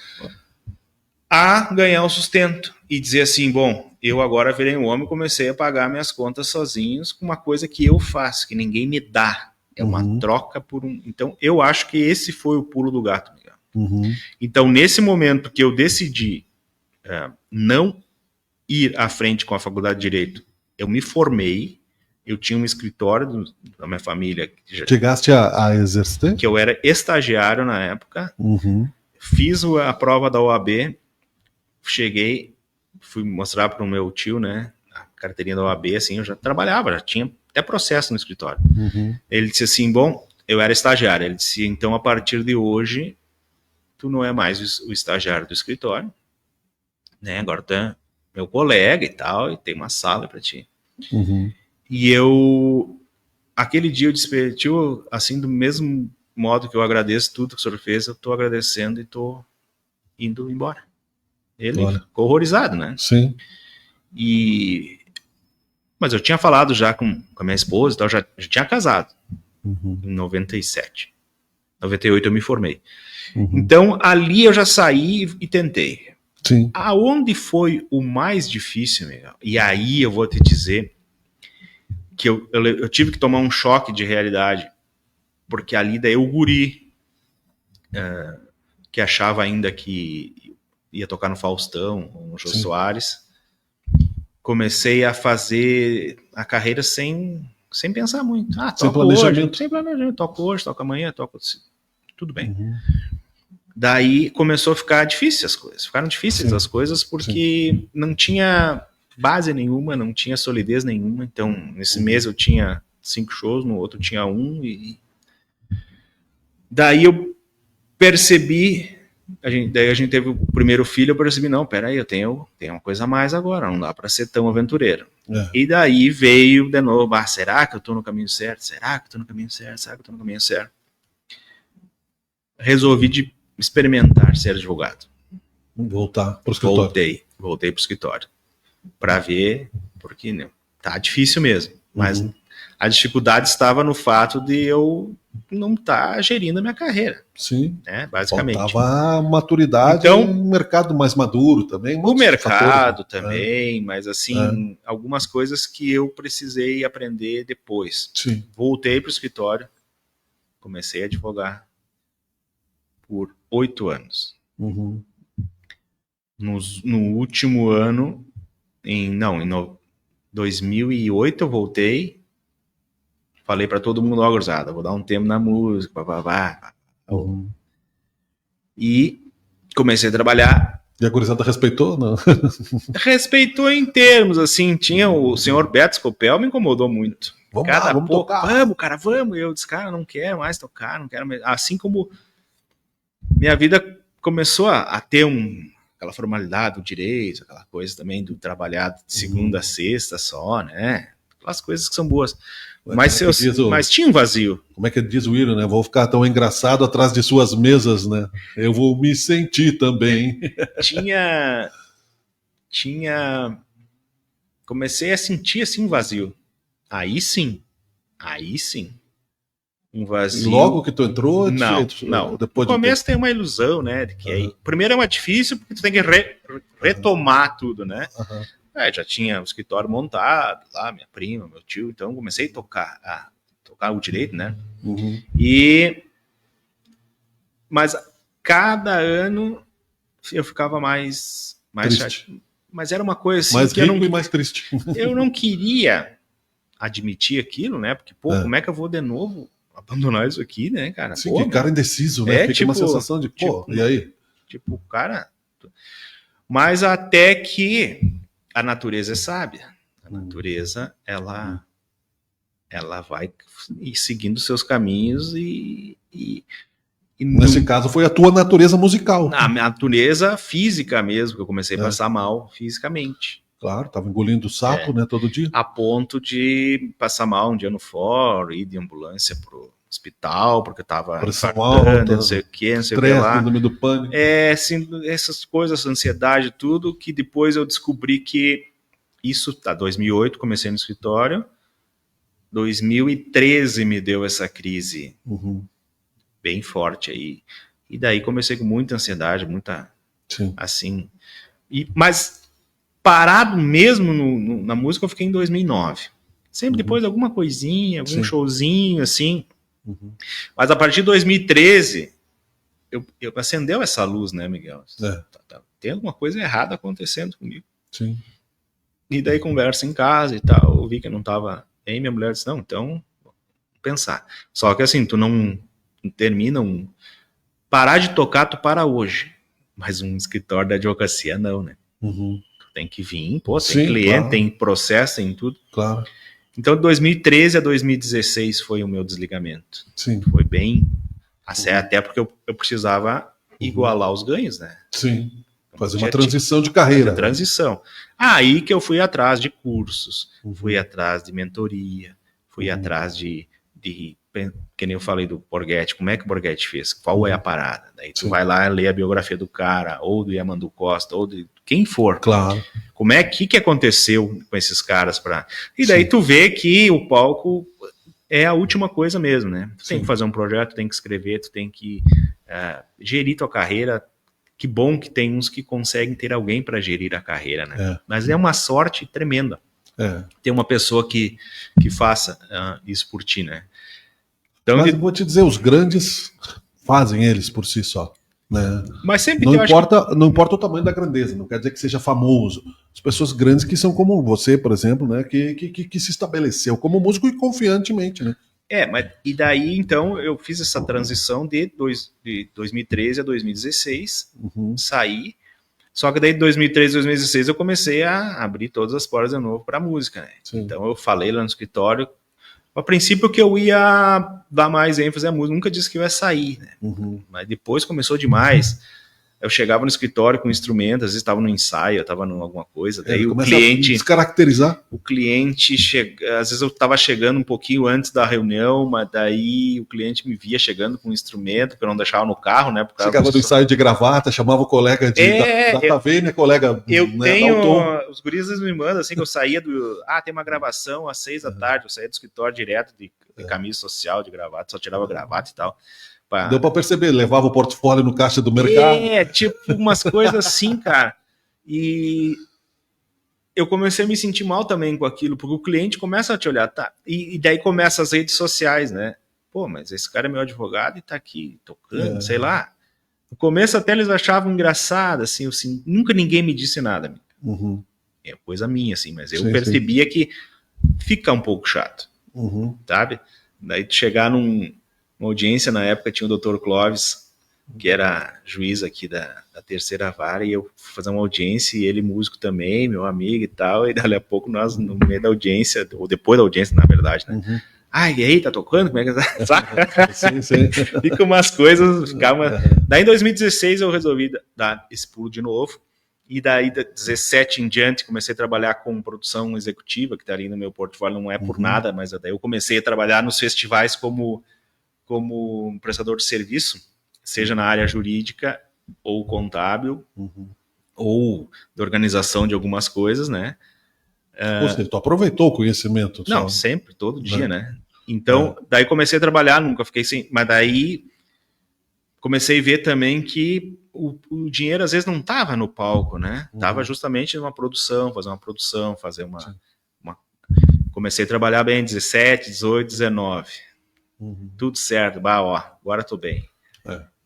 a ganhar o sustento e dizer assim, bom, eu agora virei um homem e comecei a pagar minhas contas sozinhos com uma coisa que eu faço, que ninguém me dá. É uma troca por um... Então, eu acho que esse foi o pulo do gato, Miguel. Então, nesse momento que eu decidi não ir à frente com a faculdade de Direito, eu me formei, eu tinha um escritório da minha família. Chegaste a exercer? Que eu era estagiário na época, fiz a prova da OAB, cheguei, fui mostrar para o meu tio, né, carteirinha da OAB, assim, eu já trabalhava, já tinha até processo no escritório. Uhum. Ele disse assim, bom, eu era estagiário, ele disse, então a partir de hoje, tu não é mais o estagiário do escritório, né, agora tu é meu colega e tal, e tem uma sala para ti. Uhum. E aquele dia eu despedi, assim, do mesmo modo que eu agradeço tudo que o senhor fez, eu tô agradecendo e tô indo embora. Ele ficou horrorizado, né? Sim. Mas eu tinha falado já com a minha esposa e tal, já tinha casado. Uhum. Em 97. 98 eu me formei. Uhum. Então, ali eu já saí e tentei. Sim. Aonde foi o mais difícil, Miguel? E aí eu vou te dizer que eu tive que tomar um choque de realidade, porque ali daí o guri, que achava ainda que ia tocar no Faustão, ou no Jô Soares, comecei a fazer a carreira sem pensar muito. Sem planejamento. Hoje, sem planejamento. Toco hoje, toco amanhã, toco... Tudo bem. Uhum. Daí começou a ficar difícil as coisas. Ficaram difíceis as coisas porque não tinha base nenhuma, não tinha solidez nenhuma. Então, nesse mês eu tinha 5 shows, no outro tinha 1. Daí eu percebi... Daí a gente teve o primeiro filho, eu percebi, não, peraí, eu tenho uma coisa a mais agora, não dá para ser tão aventureiro. E daí veio de novo, será que eu tô no caminho certo? Será que eu tô no caminho certo? Será que eu tô no caminho certo? Resolvi de experimentar ser advogado. Voltar pro escritório. Voltei pro escritório. Para ver, porque né, tá difícil mesmo. Mas a dificuldade estava no fato de eu não estar gerindo a minha carreira. Sim. Né, basicamente. Faltava maturidade, então, um mercado mais maduro também. O mercado também, mas assim, algumas coisas que eu precisei aprender depois. Sim. Voltei para o escritório, comecei a advogar por 8 anos. Uhum. No último ano, em 2008 eu voltei, falei para todo mundo, gurizada, vou dar um tempo na música, Uhum. E comecei a trabalhar. E a gurizada respeitou, não? Respeitou em termos, assim, tinha o senhor Beto Scopel, me incomodou muito. Vamos tocar. Vamos, cara, vamos. Eu disse, cara, não quero mais tocar, não quero mais. Assim como minha vida começou a ter aquela formalidade do direito, aquela coisa também do trabalhar de segunda a sexta só, né? Aquelas coisas que são boas. Mas tinha um vazio. Como é que diz o William, né? Vou ficar tão engraçado atrás de suas mesas, né? Eu vou me sentir também. Comecei a sentir assim um vazio. Aí sim. Um vazio. E logo que tu entrou? Não. Depois no começo tem uma ilusão, né? De que aí, primeiro é mais difícil porque tu tem que retomar tudo, né? Já tinha o escritório montado lá, minha prima, meu tio, então comecei a tocar o direito, né? Uhum. Mas cada ano eu ficava mais triste. Mas era uma coisa assim mais que rico e mais triste. Eu não queria admitir aquilo, né? Porque, como é que eu vou de novo abandonar isso aqui, né, cara? Sim, que cara indeciso, né? Fica uma sensação de, e aí? Tipo, cara... Mas até que a natureza é sábia. A natureza, ela vai seguindo seus caminhos e nesse caso foi a tua natureza musical. A natureza física mesmo, que eu comecei a passar mal fisicamente. Claro, tava engolindo sapo, né, todo dia. A ponto de passar mal um dia no fórum, ir de ambulância pro hospital, porque eu tava infartando, não sei o que lá. Do pânico. Assim, essas coisas, ansiedade, tudo, que depois eu descobri que isso, 2008, comecei no escritório, 2013 me deu essa crise bem forte aí. E daí comecei com muita ansiedade, assim. Mas parado mesmo na música eu fiquei em 2009. Sempre depois de alguma coisinha, algum showzinho, assim. Mas a partir de 2013, eu acendeu essa luz, né, Miguel? Tem alguma coisa errada acontecendo comigo. Sim. E daí conversa em casa e tal, eu vi que eu não tava bem, minha mulher disse, não, então, pensar. Só que assim, tu não termina parar de tocar, tu para hoje. Mas um escritório da advocacia, não, né? tem que vir, pô, tem Sim, cliente, claro. tem processo, tem tudo. Claro. Então, de 2013 a 2016 foi o meu desligamento. Sim. Foi bem, até porque eu precisava igualar os ganhos, né? Sim. Fazer uma Já transição de carreira. fazer transição. Aí que eu fui atrás de cursos, Uhum. fui atrás de mentoria, fui atrás de que nem eu falei do Borghetti, como é que o Borghetti fez? Qual é a parada? Daí tu Sim. vai lá ler a biografia do cara, ou do Yamandu Costa, ou de quem for. Claro. Como é que aconteceu com esses caras para? E daí tu vê que o palco é a última coisa mesmo, né? Tu tem que fazer um projeto, tem que escrever, tu tem que gerir tua carreira. Que bom que tem uns que conseguem ter alguém para gerir a carreira, né? Mas é uma sorte tremenda ter uma pessoa que faça isso por ti, né? Então, mas vou te dizer, os grandes fazem eles por si só. Né? Mas sempre não importa o tamanho da grandeza, não quer dizer que seja famoso. As pessoas grandes que são como você, por exemplo, né? Que se estabeleceu como músico e confiantemente, né? Mas e daí então eu fiz essa transição de 2013 a 2016, saí. Só que daí de 2013 a 2016 eu comecei a abrir todas as portas de novo para música, né? Então eu falei lá no escritório, a princípio que eu ia dar mais ênfase à música, nunca disse que eu ia sair, né? Mas depois começou demais. Eu chegava no escritório com instrumentos, às vezes estava no ensaio, eu estava em alguma coisa, daí o cliente... descaracterizar. O cliente, às vezes eu estava chegando um pouquinho antes da reunião, mas daí o cliente me via chegando com um instrumento que eu não deixava no carro, né? Chegava do ensaio de gravata, chamava o colega da Vênia, colega... Eu tenho... Os guris me mandam, assim, que eu saía do... tem uma gravação às 6 da tarde, eu saía do escritório direto de camisa social, de gravata, só tirava gravata e tal. Deu para perceber, levava o portfólio no caixa do mercado. Tipo umas coisas assim, cara. E eu comecei a me sentir mal também com aquilo, porque o cliente começa a te olhar, tá? E daí começa as redes sociais, né? Pô, mas esse cara é meu advogado e tá aqui tocando, sei lá. No começo até eles achavam engraçado, assim, nunca ninguém me disse nada. É coisa minha, assim, mas eu percebia que fica um pouco chato, sabe? Daí tu chegar numa audiência, na época tinha o Dr. Clóvis, que era juiz aqui da terceira vara, e eu fui fazer uma audiência, e ele músico também, meu amigo e tal, e dali a pouco nós, no meio da audiência, ou depois da audiência, na verdade, né? E aí, tá tocando? Como é que tá? Saca? Sim. Fica umas coisas, Daí em 2016 eu resolvi dar esse pulo de novo, e daí de 17 em diante comecei a trabalhar com produção executiva, que tá ali no meu portfólio, não é por nada, mas daí eu comecei a trabalhar nos festivais como prestador de serviço, seja na área jurídica ou contábil, ou de organização de algumas coisas, né? Tu aproveitou o conhecimento. Não, sempre, todo dia, né? Então, daí comecei a trabalhar, nunca fiquei sem... Mas daí comecei a ver também que o dinheiro às vezes não estava no palco, né? Tava justamente numa produção, fazer uma... Comecei a trabalhar bem 17, 18, 19. Tudo certo, agora tô bem.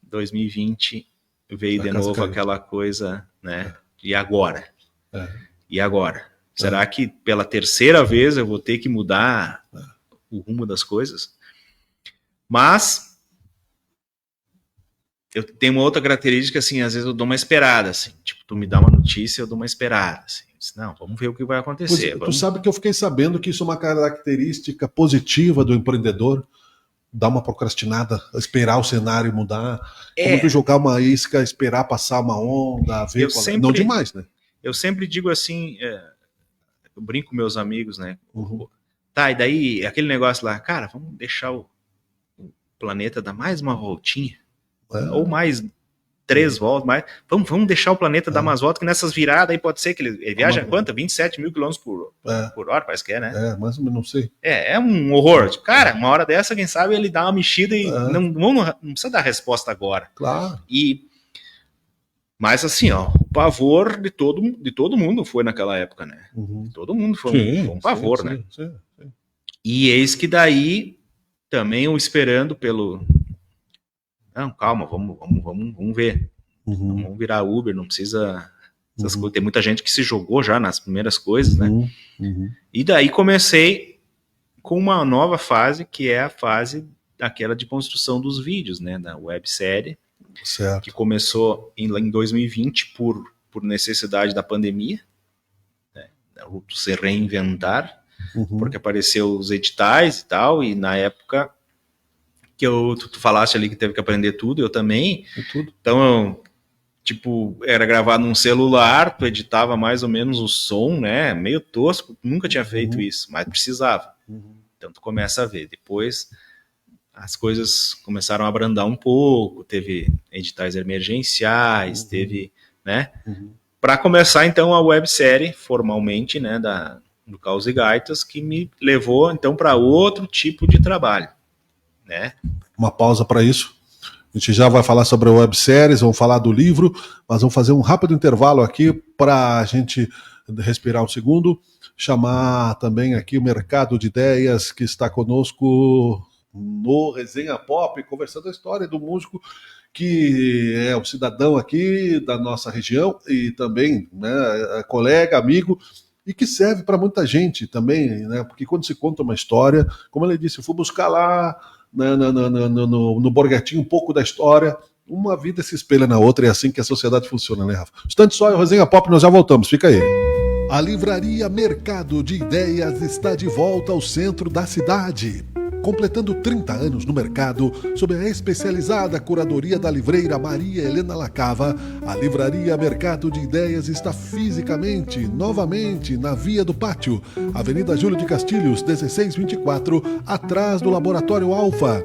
2020 veio de novo aquela coisa, né? E agora? E agora? Será que pela terceira vez eu vou ter que mudar o rumo das coisas? Mas eu tenho uma outra característica, assim, às vezes eu dou uma esperada, assim, tipo, tu me dá uma notícia, eu dou uma esperada, assim. Não, vamos ver o que vai acontecer. Tu sabe que eu fiquei sabendo que isso é uma característica positiva do empreendedor, dar uma procrastinada, esperar o cenário mudar, como tu jogar uma isca, esperar passar uma onda, ver não demais, né? Eu sempre digo assim, eu brinco com meus amigos, né? Tá, e daí, aquele negócio lá, cara, vamos deixar o planeta dar mais uma voltinha, ou mais 3 voltas, mais. Vamos deixar o planeta dar umas voltas, que nessas viradas aí pode ser que ele viaja quanto? 27 mil quilômetros por hora, parece que é, né? Mais ou menos, não sei. É um horror. Cara, uma hora dessa, quem sabe ele dá uma mexida e não precisa dar resposta agora. Claro. Mas assim, o pavor de todo mundo foi naquela época, né? Todo mundo foi um pavor, né? Sim. E eis que daí, também eu esperando pelo... Não, calma, vamos ver. Vamos virar Uber, não precisa... Essas coisas. Tem muita gente que se jogou já nas primeiras coisas, né? E daí comecei com uma nova fase, que é a fase daquela de construção dos vídeos, né? Da websérie. Certo. Que começou em 2020 por necessidade da pandemia. se reinventar, porque apareceu os editais e tal, e na época que tu falaste ali que teve que aprender tudo, eu também. Então, tipo, era gravado num celular, tu editava mais ou menos o som, né? Meio tosco, nunca tinha feito isso, mas precisava. Então tu começa a ver. Depois as coisas começaram a abrandar um pouco, teve editais emergenciais, teve, né? Para começar, então, a websérie, formalmente, né, do Caos e Gaitas, que me levou, então, para outro tipo de trabalho, né? Uma pausa para isso. A gente já vai falar sobre a webséries, vamos falar do livro, mas vamos fazer um rápido intervalo aqui para a gente respirar um segundo, chamar também aqui o Mercado de Ideias, que está conosco no Resenha Pop, conversando a história do músico que é um cidadão aqui da nossa região e também, né, é colega, amigo, e que serve para muita gente também, né, porque quando se conta uma história, como ele disse, eu fui buscar lá no Borghettini um pouco da história, uma vida se espelha na outra, e é assim que a sociedade funciona, né, Rafa? Instante só, Resenha Pop, nós já voltamos, fica aí. A livraria Mercado de Ideias está de volta ao centro da cidade. Completando 30 anos no mercado, sob a especializada curadoria da livreira Maria Helena Lacava, a livraria Mercado de Ideias está fisicamente, novamente, na Via do Pátio, Avenida Júlio de Castilhos, 1624, atrás do Laboratório Alfa.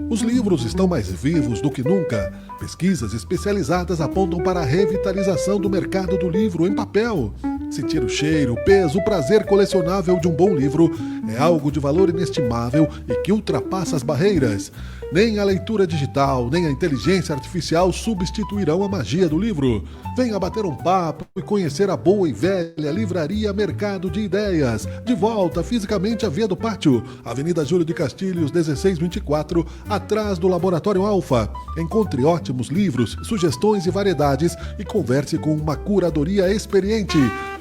Os livros estão mais vivos do que nunca. Pesquisas especializadas apontam para a revitalização do mercado do livro em papel. Sentir o cheiro, o peso, o prazer colecionável de um bom livro é algo de valor inestimável e que ultrapassa as barreiras. Nem a leitura digital, nem a inteligência artificial substituirão a magia do livro. Venha bater um papo e conhecer a boa e velha livraria Mercado de Ideias. De volta fisicamente à Via do Pátio, Avenida Júlio de Castilhos, 1624, atrás do Laboratório Alfa. Encontre ótimos livros, sugestões e variedades e converse com uma curadoria experiente.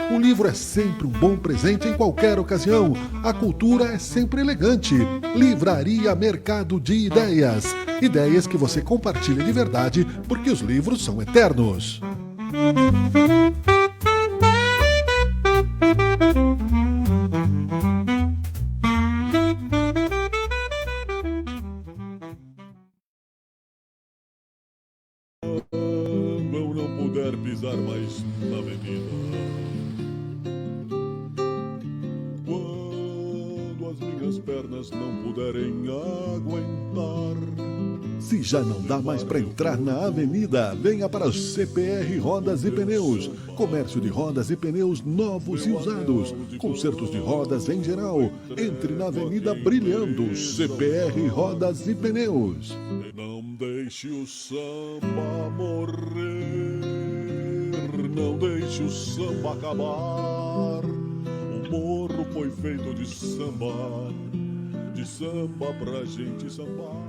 O livro é sempre um bom presente em qualquer ocasião. A cultura é sempre elegante. Livraria Mercado de Ideias. Ideias que você compartilha de verdade, porque os livros são eternos. Quando não puder pisar mais na avenida, quando as minhas pernas não puderem aguentar. Se já não dá mais para entrar na avenida, venha para o CPR Rodas e Pneus. Comércio de rodas e pneus novos e usados. Consertos de rodas em geral. Entre na avenida brilhando. CPR Rodas e Pneus. E não deixe o samba morrer. Não deixe o samba acabar. O morro foi feito de samba pra gente sambar.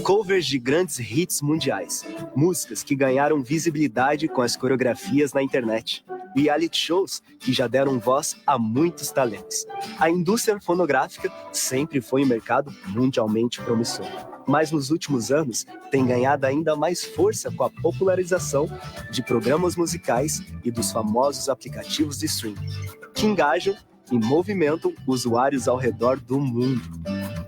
Covers de grandes hits mundiais, músicas que ganharam visibilidade com as coreografias na internet, reality shows que já deram voz a muitos talentos. A indústria fonográfica sempre foi um mercado mundialmente promissor, mas nos últimos anos tem ganhado ainda mais força com a popularização de programas musicais e dos famosos aplicativos de streaming, que engajam e movimentam usuários ao redor do mundo.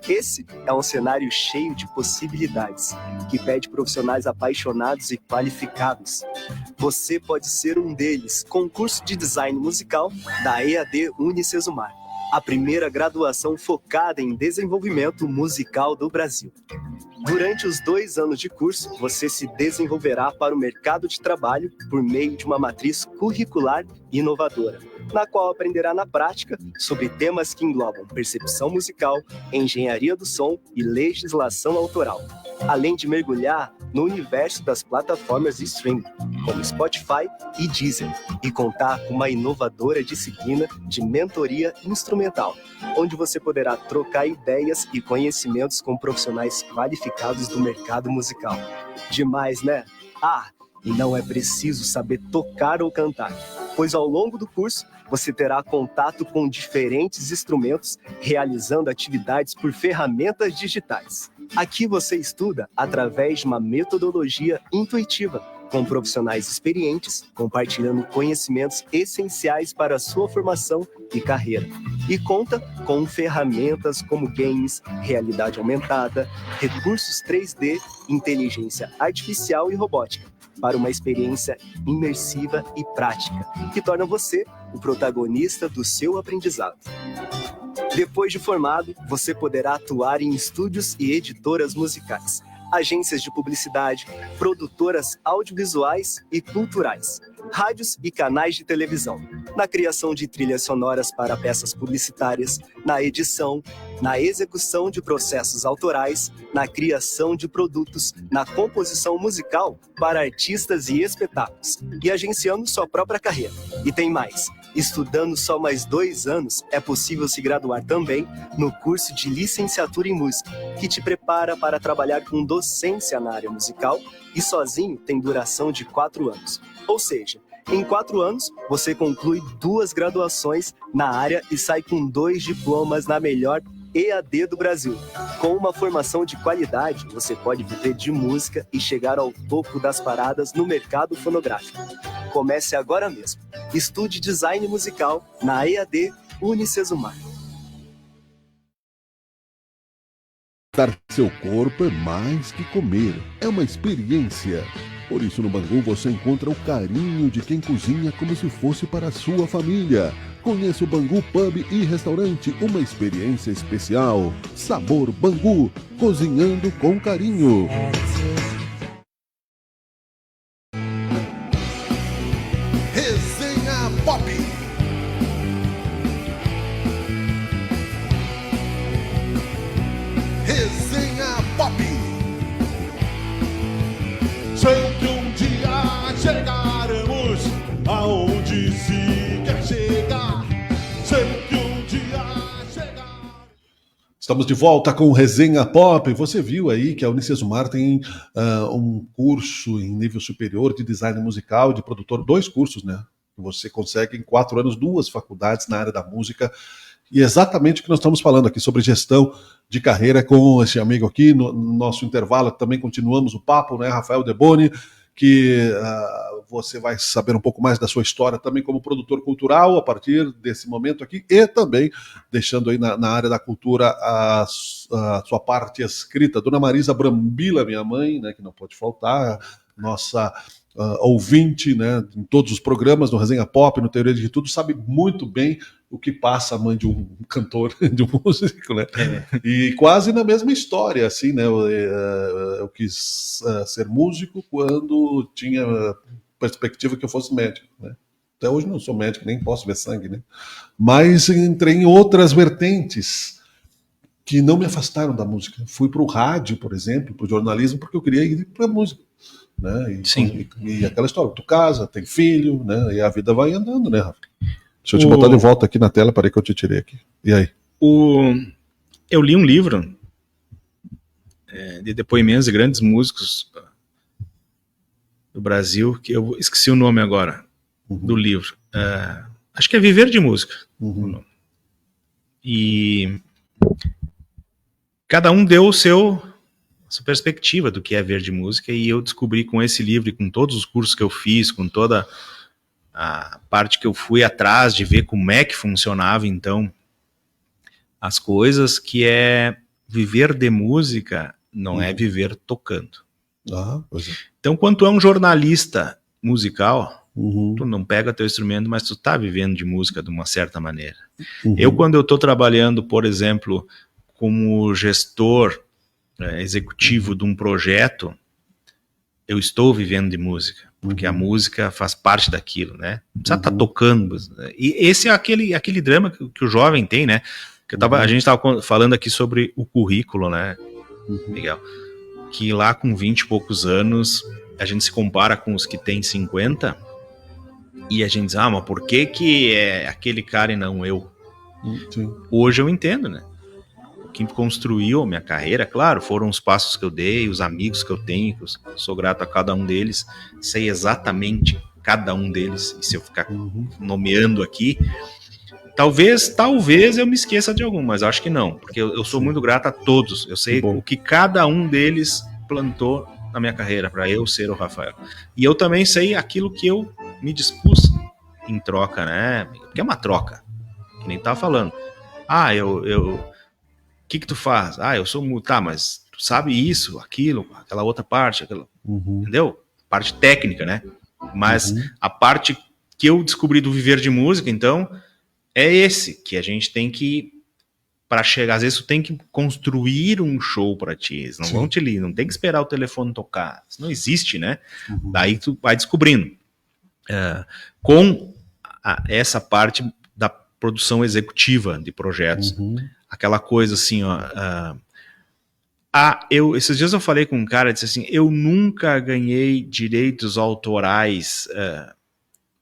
Esse é um cenário cheio de possibilidades, que pede profissionais apaixonados e qualificados. Você pode ser um deles, com o curso de design musical da EAD Unicesumar, a primeira graduação focada em desenvolvimento musical do Brasil. Durante os 2 anos de curso, você se desenvolverá para o mercado de trabalho por meio de uma matriz curricular inovadora, na qual aprenderá na prática sobre temas que englobam percepção musical, engenharia do som e legislação autoral, além de mergulhar no universo das plataformas de streaming, como Spotify e Deezer, e contar com uma inovadora disciplina de mentoria instrumental, onde você poderá trocar ideias e conhecimentos com profissionais qualificados do mercado musical. Demais, né? E não é preciso saber tocar ou cantar. pois ao longo do curso você terá contato com diferentes instrumentos, realizando atividades por ferramentas digitais. Aqui você estuda através de uma metodologia intuitiva, com profissionais experientes, compartilhando conhecimentos essenciais para a sua formação e carreira. E conta com ferramentas como games, realidade aumentada, recursos 3D, inteligência artificial e robótica, para uma experiência imersiva e prática, que torna você o protagonista do seu aprendizado. Depois de formado, você poderá atuar em estúdios e editoras musicais, agências de publicidade, produtoras audiovisuais e culturais, rádios e canais de televisão, na criação de trilhas sonoras para peças publicitárias, na edição, na execução de processos autorais, na criação de produtos, na composição musical para artistas e espetáculos, e agenciando sua própria carreira. E tem mais! Estudando só mais 2 anos, é possível se graduar também no curso de licenciatura em música, que te prepara para trabalhar com docência na área musical e sozinho tem duração de 4 anos. Ou seja, em 4 anos, você conclui 2 graduações na área e sai com 2 diplomas na melhor EAD do Brasil. Com uma formação de qualidade, você pode viver de música e chegar ao topo das paradas no mercado fonográfico. Comece agora mesmo. Estude design musical na EAD Unicesumar. Dar seu corpo é mais que comer, é uma experiência. Por isso, no Bangu você encontra o carinho de quem cozinha como se fosse para a sua família. Conheça o Bangu Pub e Restaurante, uma experiência especial. Sabor Bangu, cozinhando com carinho. Resenha Pop. Resenha Pop. Sei que um dia chegaremos aonde se quer chegar. Sei que um dia chegar. Estamos de volta com o Resenha Pop. Você viu aí que a Unicesumar tem um curso em nível superior de design musical, de produtor, 2 cursos, né? Você consegue em 4 anos 2 faculdades na área da música. E exatamente o que nós estamos falando aqui sobre gestão de carreira com esse amigo aqui. No nosso intervalo também continuamos o papo, né? Rafael Deboni, que você vai saber um pouco mais da sua história também como produtor cultural a partir desse momento aqui e também deixando aí na área da cultura a sua parte escrita. Dona Marisa Brambila, minha mãe, né, que não pode faltar, nossa ouvinte, né, em todos os programas, no Resenha Pop, no Teoria de Tudo, sabe muito bem o que passa a mãe de um cantor, de um músico, né? E quase na mesma história, assim, né? Eu quis ser músico quando tinha perspectiva que eu fosse médico, né? Até hoje não sou médico, nem posso ver sangue, né? Mas entrei em outras vertentes que não me afastaram da música. Fui para o rádio, por exemplo, para o jornalismo, porque eu queria ir para a música. Né? E aquela história, tu casa, tem filho, né? E a vida vai andando, né, Rafa? Deixa eu te botar de volta aqui na tela, parei que eu te tirei aqui. E aí? Eu li um livro de depoimentos de grandes músicos do Brasil, que eu esqueci o nome agora, do livro. Acho que é Viver de Música. E cada um deu a sua perspectiva do que é ver de música, e eu descobri com esse livro e com todos os cursos que eu fiz, com toda a parte que eu fui atrás de ver como é que funcionava então as coisas, que é viver de música não é viver tocando. Pois é. Então, quando tu é um jornalista musical, tu não pega teu instrumento, mas tu tá vivendo de música de uma certa maneira. Quando eu tô trabalhando, por exemplo, como gestor executivo de um projeto, eu estou vivendo de música, porque a música faz parte daquilo, né? Não precisa estar tocando. E esse é aquele drama que o jovem tem, né? Que a gente estava falando aqui sobre o currículo, né, Miguel? Que lá com 20 e poucos anos, a gente se compara com os que têm 50 e a gente diz, mas por que é aquele cara e não eu? Sim. Hoje eu entendo, né? Que construiu a minha carreira, claro, foram os passos que eu dei, os amigos que eu tenho, que eu sou grato a cada um deles, sei exatamente cada um deles, e se eu ficar Uhum. nomeando aqui, talvez eu me esqueça de algum, mas acho que não, porque eu sou Sim. muito grato a todos. Eu sei Que bom. o que cada um deles plantou na minha carreira para eu ser o Rafael. E eu também sei aquilo que eu me dispus em troca, né? Porque é uma troca, que nem tava falando. Ah, o que tu faz? Ah, eu sou tá, mas tu sabe isso, aquilo, aquela outra parte, Uhum. entendeu? Parte técnica, né? Mas Uhum. a parte que eu descobri do viver de música, então, é esse, que a gente tem que, para chegar, às vezes tu tem que construir um show para ti, eles não Sim. vão te ligar, não tem que esperar o telefone tocar, isso não existe, né? Uhum. Daí tu vai descobrindo. Com essa parte da produção executiva de projetos, Uhum. aquela coisa assim, ó, esses dias eu falei com um cara, disse assim, eu nunca ganhei direitos autorais.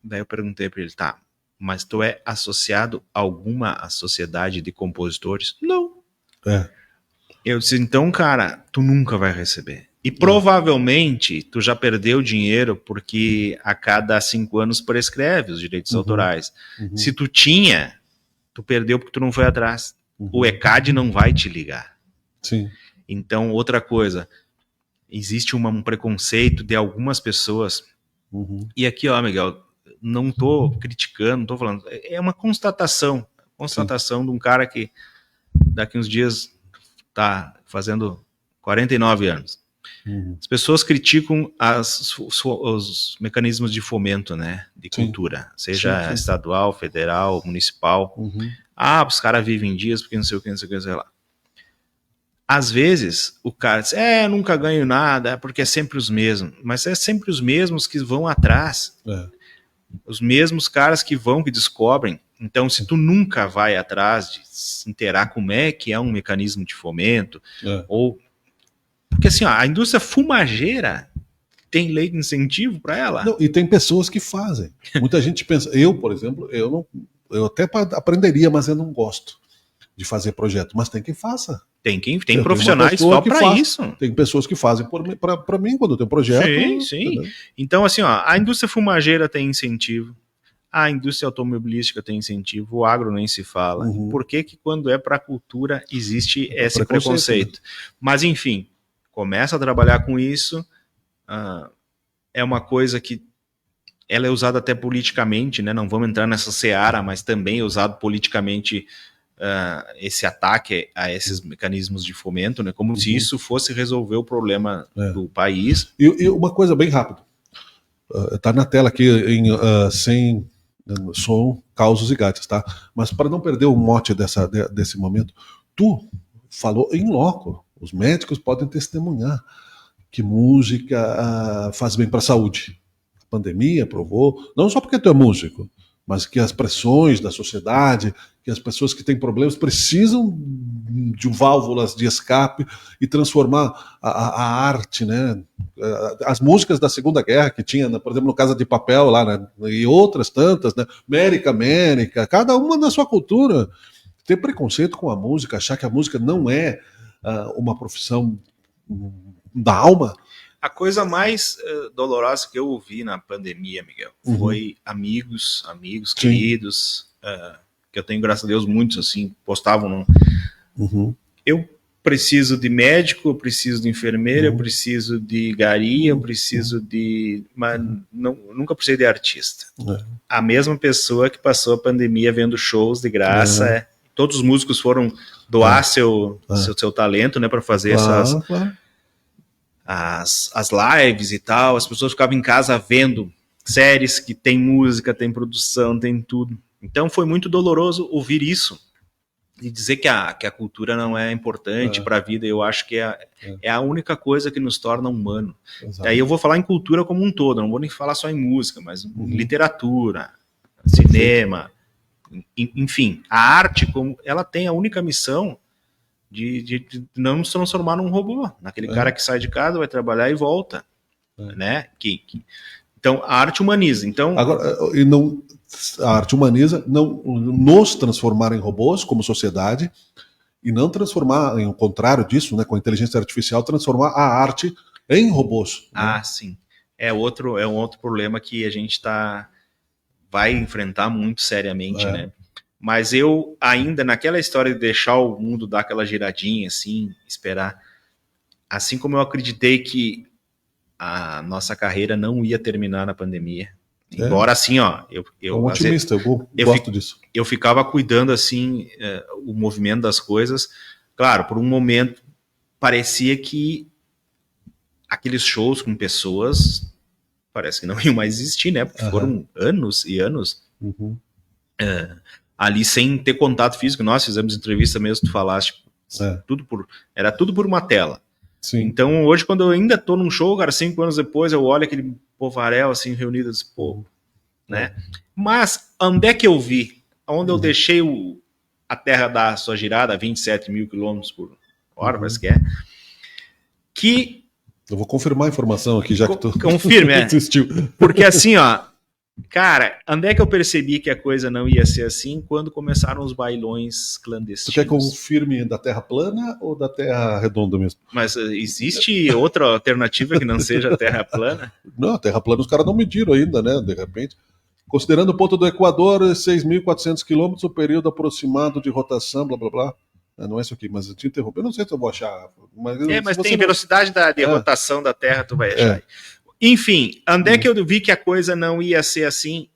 Daí eu perguntei para ele, tá, mas tu é associado a alguma sociedade de compositores? Não. É. Eu disse, então, cara, tu nunca vai receber. E provavelmente tu já perdeu dinheiro porque a cada 5 anos prescreve os direitos Uhum. autorais. Uhum. Se tu tinha, tu perdeu porque tu não foi atrás. Uhum. O ECAD não vai te ligar. Sim. Então, outra coisa, existe um preconceito de algumas pessoas. Uhum. E aqui, ó, Miguel, não tô criticando, não tô falando. É uma constatação. Constatação de um cara que daqui uns dias tá fazendo 49 anos. Uhum. As pessoas criticam os mecanismos de fomento, né, de Sim. cultura, seja Sim, sim. estadual, federal, municipal. Uhum. Ah, os caras vivem dias porque não sei o que, não sei o que, sei lá. Às vezes, o cara diz, eu nunca ganho nada, porque é sempre os mesmos. Mas é sempre os mesmos que vão atrás. É. Os mesmos caras que vão, que descobrem. Então, se tu nunca vai atrás de se inteirar como é que é um mecanismo de fomento, É. ou... Porque assim, ó, a indústria fumageira tem lei de incentivo para ela? Não, e tem pessoas que fazem. Muita gente pensa, eu, por exemplo, eu até aprenderia, mas eu não gosto de fazer projeto. Mas tem quem faça. Tem profissionais só para isso. Tem pessoas que fazem para mim quando eu tenho projeto. Sim, sim. Entendeu? Então, assim, ó, a indústria fumageira tem incentivo, a indústria automobilística tem incentivo, o agro nem se fala. Uhum. Por que quando é para a cultura existe esse preconceito? Né? Mas, enfim, começa a trabalhar com isso, é uma coisa que ela é usada até politicamente, né? Não vamos entrar nessa seara, mas também é usado politicamente esse ataque a esses mecanismos de fomento, né? Como se isso fosse resolver o problema do país. E uma coisa bem rápida, tá na tela aqui sem som, causos e gatos, tá? Mas para não perder o mote desse momento, tu falou em loco, os médicos podem testemunhar que música faz bem para a saúde. A pandemia provou, não só porque tu é músico, mas que as pressões da sociedade, que as pessoas que têm problemas precisam de válvulas de escape e transformar a arte, né? As músicas da Segunda Guerra que tinha, por exemplo, no Casa de Papel lá, né? E outras tantas, né? América, cada uma na sua cultura. Ter preconceito com a música, achar que a música não é uma profissão da alma. A coisa mais dolorosa que eu ouvi na pandemia, Miguel, foi amigos queridos, que eu tenho, graças a Deus, muitos, assim, postavam. Eu preciso de médico, eu preciso de enfermeira, eu preciso de gari, eu preciso de... Mas nunca precisei de artista. A mesma pessoa que passou a pandemia vendo shows de graça, todos os músicos foram doar seu talento, né, para fazer as lives e tal, as pessoas ficavam em casa vendo séries que tem música, tem produção, tem tudo. Então foi muito doloroso ouvir isso e dizer que a cultura não é importante para a vida. Eu acho que é a única coisa que nos torna humano. Aí eu vou falar em cultura como um todo, não vou nem falar só em música, mas em literatura, cinema, enfim, a arte, como ela tem a única missão de não se transformar num robô, naquele cara que sai de casa, vai trabalhar e volta, né? Então a arte humaniza. Então agora, a arte humaniza, não nos transformar em robôs como sociedade e não transformar, em contrário disso, né, com a inteligência artificial, transformar a arte em robôs. Né? Sim. é um outro problema que a gente vai enfrentar muito seriamente, né? Mas eu ainda, naquela história de deixar o mundo dar aquela giradinha, assim, esperar, assim como eu acreditei que a nossa carreira não ia terminar na pandemia, embora assim, ó, é um otimista, eu gosto disso. Eu ficava cuidando, assim, o movimento das coisas. Claro, por um momento parecia que aqueles shows com pessoas parece que não iam mais existir, né? Porque foram anos e anos ali sem ter contato físico. Nós fizemos entrevista mesmo, tu falaste, era tudo por uma tela. Sim. Então, hoje, quando eu ainda tô num show, cara, 5 anos depois, eu olho aquele povaréu, assim, reunido, assim, pô, né? Mas, onde é que eu vi? Onde eu deixei a Terra dar a sua girada a 27 mil quilômetros por hora, parece que é. Que... Eu vou confirmar a informação aqui, já que tu... Confirme, Porque assim, ó, cara, onde é que eu percebi que a coisa não ia ser assim? Quando começaram os bailões clandestinos. Tu quer que eu confirme da Terra plana ou da Terra redonda mesmo? Mas existe outra alternativa que não seja a Terra plana? Não, a Terra plana os caras não mediram ainda, né? De repente. Considerando o ponto do Equador, 6.400 quilômetros, o período aproximado de rotação, blá, blá, blá. Não é isso aqui, mas eu te interrompi. Eu não sei se eu vou achar. Mas tem velocidade de rotação da Terra, tu vai achar. Enfim, onde é que eu vi que a coisa não ia ser assim?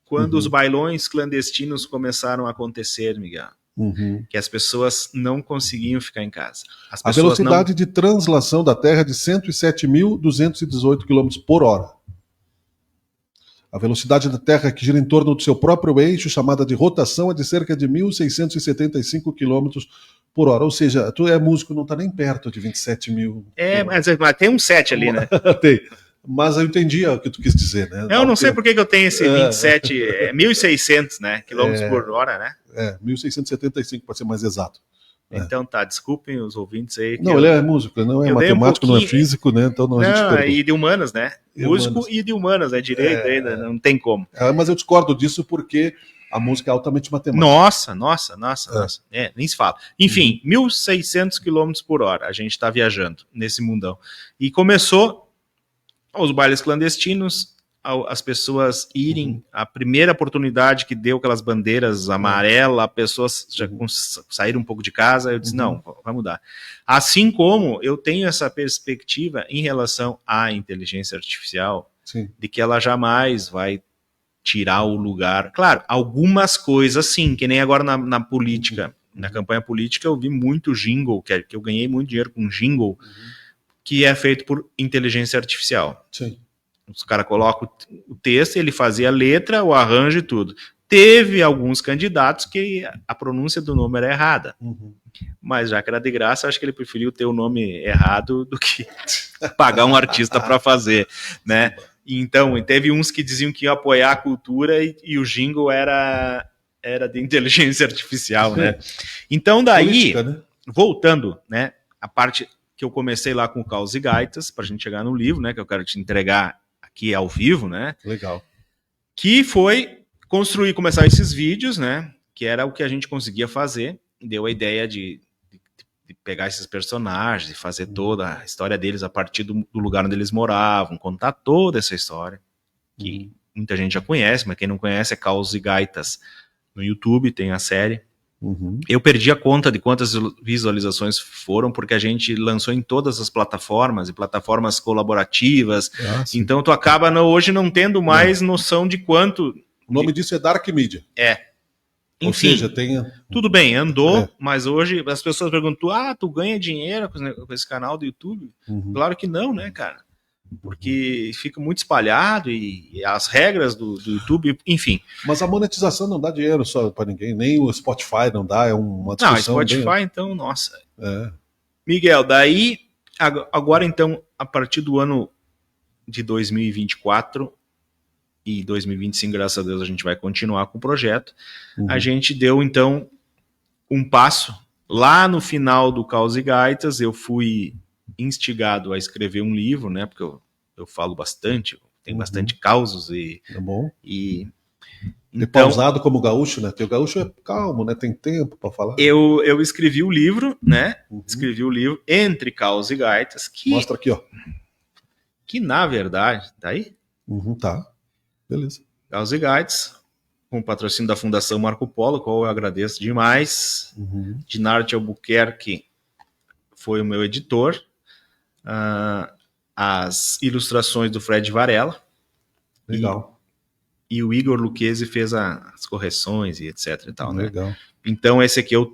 Quando os bailões clandestinos começaram a acontecer, Miguel. Que as pessoas não conseguiam ficar em casa. A velocidade de translação da Terra é de 107.218 km por hora. A velocidade da Terra que gira em torno do seu próprio eixo, chamada de rotação, é de cerca de 1.675 km por hora. Ou seja, tu é músico, não está nem perto de 27 mil. Mas tem um 7 ali, né? Tem. Mas eu entendi o que tu quis dizer, né? Eu não sei por que eu tenho esse 27, 1.600, né? Quilômetros por hora, né? 1.675, para ser mais exato. Então tá, desculpem os ouvintes aí. Não, ele é músico, não é matemático, não é físico, né? Então não, a gente e de humanas, né? Músico e de humanas, né? Direito ainda, não tem como. Mas eu discordo disso porque a música é altamente matemática. Nossa. Nem se fala. Enfim, 1.600 km por hora a gente tá viajando nesse mundão. E começou os bailes clandestinos, as pessoas irem, a primeira oportunidade que deu aquelas bandeiras amarelas, pessoas já saíram um pouco de casa, eu disse, não, vai mudar. Assim como eu tenho essa perspectiva em relação à inteligência artificial, de que ela jamais vai tirar o lugar. Claro, algumas coisas sim, que nem agora na política, na campanha política eu vi muito jingle, que eu ganhei muito dinheiro com jingle, que é feito por inteligência artificial. Sim. Os caras colocam o texto, ele fazia a letra, o arranjo e tudo. Teve alguns candidatos que a pronúncia do nome era errada. Mas já que era de graça, acho que ele preferiu ter o nome errado do que pagar um artista para fazer, né? Então, teve uns que diziam que iam apoiar a cultura e o jingle era de inteligência artificial, né? Então, daí, política, né? Voltando, né? A parte que eu comecei lá com o Caos e Gaitas, para a gente chegar no livro, né? Que eu quero te entregar aqui ao vivo, né? Legal. Que foi começar esses vídeos, né? Que era o que a gente conseguia fazer. Deu a ideia de pegar esses personagens e fazer toda a história deles a partir do lugar onde eles moravam, contar toda essa história, que muita gente já conhece, mas quem não conhece é Caos e Gaitas no YouTube, tem a série. Eu perdi a conta de quantas visualizações foram, porque a gente lançou em todas as plataformas, e plataformas colaborativas, então tu acaba hoje não tendo mais noção de quanto... O nome disso é Dark Media. Enfim, ou seja, tudo bem, andou, mas hoje as pessoas perguntam, tu ganha dinheiro com esse canal do YouTube? Claro que não, né, cara? Porque fica muito espalhado e as regras do YouTube, enfim. Mas a monetização não dá dinheiro só para ninguém, nem o Spotify não dá, é uma discussão. Não, Spotify então, nossa. Miguel, daí, agora então, a partir do ano de 2024 e 2025, graças a Deus, a gente vai continuar com o projeto. A gente deu então um passo. Lá no final do Caos e Gaitas, eu fui instigado a escrever um livro, né? Porque eu falo bastante, tem bastante causos e... Tá bom. E então, pausado como gaúcho, né? Porque o gaúcho é calmo, né? Tem tempo para falar. Eu escrevi o livro, né? Escrevi o livro Entre Caos e Gaitas. Mostra aqui, ó. que na verdade, tá aí? Tá. Beleza. Caos e Gaitas, com o patrocínio da Fundação Marco Polo, qual eu agradeço demais. Dinarte Albuquerque foi o meu editor. As ilustrações do Fred Varela. Legal. E o Igor Lucchesi fez as correções e etc e tal, Legal. né? Então esse aqui é a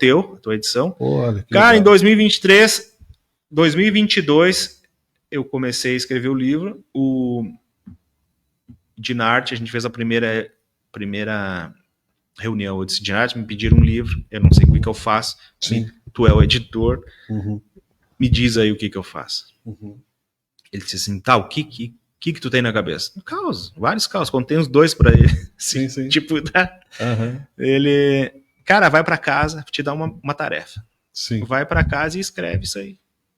tua edição. Olha, que cara, legal. em 2022, eu comecei a escrever o livro. O Dinarte, a gente fez a primeira reunião. Eu disse, Dinarte, me pediram um livro, eu não sei o que eu faço. Sim. Tu é o editor, Uhum. me diz aí o que eu faço. Uhum. Ele disse assim, tá, o que tu tem na cabeça? Caos, vários caos, contei uns 2 pra ele. Sim, sim. Tipo, tá? Uhum. Ele, cara, vai pra casa, te dá uma tarefa. Sim. Vai pra casa e escreve isso aí.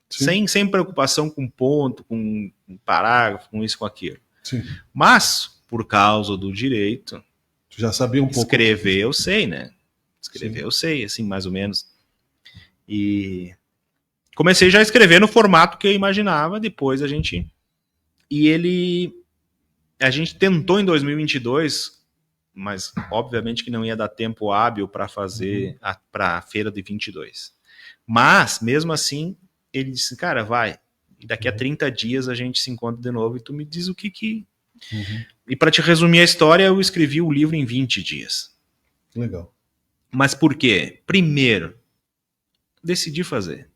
Sim. Sem preocupação com ponto, com parágrafo, com isso, com aquilo. Sim. Mas, por causa do direito, Tu já sabia um pouco. escrever eu sei, né? Escrever Sim. eu sei, assim, mais ou menos. E comecei já a escrever no formato que eu imaginava, depois a gente tentou em 2022, mas obviamente que não ia dar tempo hábil para fazer para a feira de 22. Mas, mesmo assim, ele disse, cara, vai, e daqui a 30 dias a gente se encontra de novo e tu me diz o que... E para te resumir a história, eu escrevi o livro em 20 dias. Legal. Mas por quê? Primeiro, decidi fazer.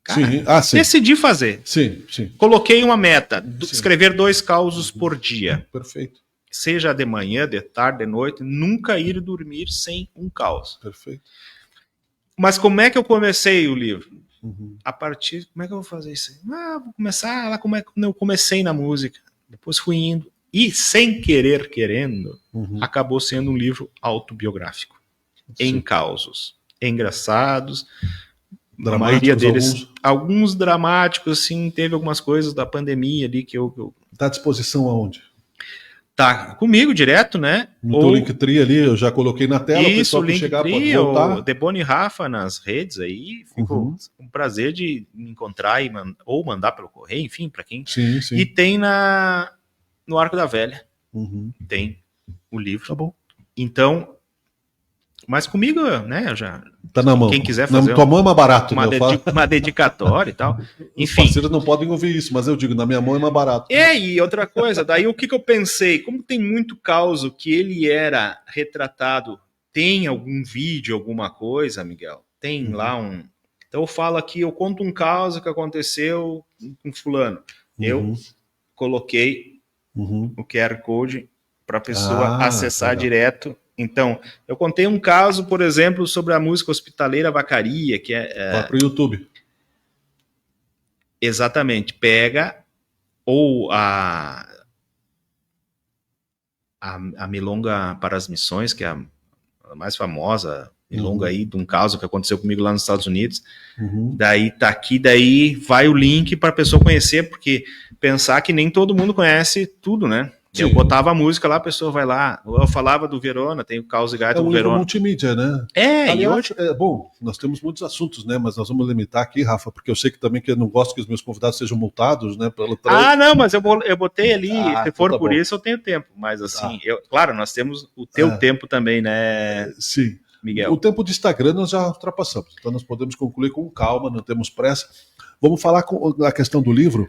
Cara, Sim. Sim. decidi fazer. Sim, sim. Coloquei uma meta, Sim. escrever 2 causos por dia. Perfeito. Seja de manhã, de tarde, de noite, nunca ir dormir sem um caos. Perfeito. Mas como é que eu comecei o livro? Uhum. A partir, como é que eu vou fazer isso aí? Vou começar lá como é que eu comecei na música. Depois fui indo. E sem querer, querendo, acabou sendo um livro autobiográfico. Sim. Em causos. Engraçados. Dramáticos, A maioria deles, alguns dramáticos, assim, teve algumas coisas da pandemia ali que eu... Tá à disposição aonde? Tá comigo direto, né? No teu Linktree ali, eu já coloquei na tela, o isso, pessoal que chegar pode Linktree, voltar. o Deboni Rafa nas redes aí, ficou um prazer de me encontrar ou mandar pelo correio, enfim, para quem. Sim, sim. E tem no Arco da Velha, tem o livro. Tá bom. Então, mas comigo, né, já... Tá na mão. Quem quiser fazer tua mão é mais barato, uma dedicatória e tal. Enfim. Os parceiros não podem ouvir isso, mas eu digo, na minha mão é mais barato. E outra coisa, daí o que eu pensei? Como tem muito caso que ele era retratado, tem algum vídeo, alguma coisa, Miguel? Tem lá um... Então eu falo aqui, eu conto um caso que aconteceu com fulano. Eu coloquei o QR Code para a pessoa acessar direto. Então, eu contei um caso, por exemplo, sobre a música Hospitaleira Vacaria, que Vai pro YouTube. Exatamente. Pega ou a Milonga para as Missões, que é a mais famosa milonga aí, de um caso que aconteceu comigo lá nos Estados Unidos. Daí tá aqui, daí vai o link para a pessoa conhecer, porque pensar que nem todo mundo conhece tudo, né? Sim. Eu botava a música lá, a pessoa vai lá. Eu falava do Verona, tem o Caos e Gaita do Verona. É um multimídia, né? Aliás, e hoje... bom, nós temos muitos assuntos, né? Mas nós vamos limitar aqui, Rafa, porque eu sei que também que eu não gosto que os meus convidados sejam multados, né? Não, mas eu botei ali, se for por isso eu tenho tempo. Mas assim, claro, nós temos o teu tempo também, né? Sim. Miguel. O tempo de Instagram nós já ultrapassamos, então nós podemos concluir com calma, não temos pressa. Vamos falar a questão do livro.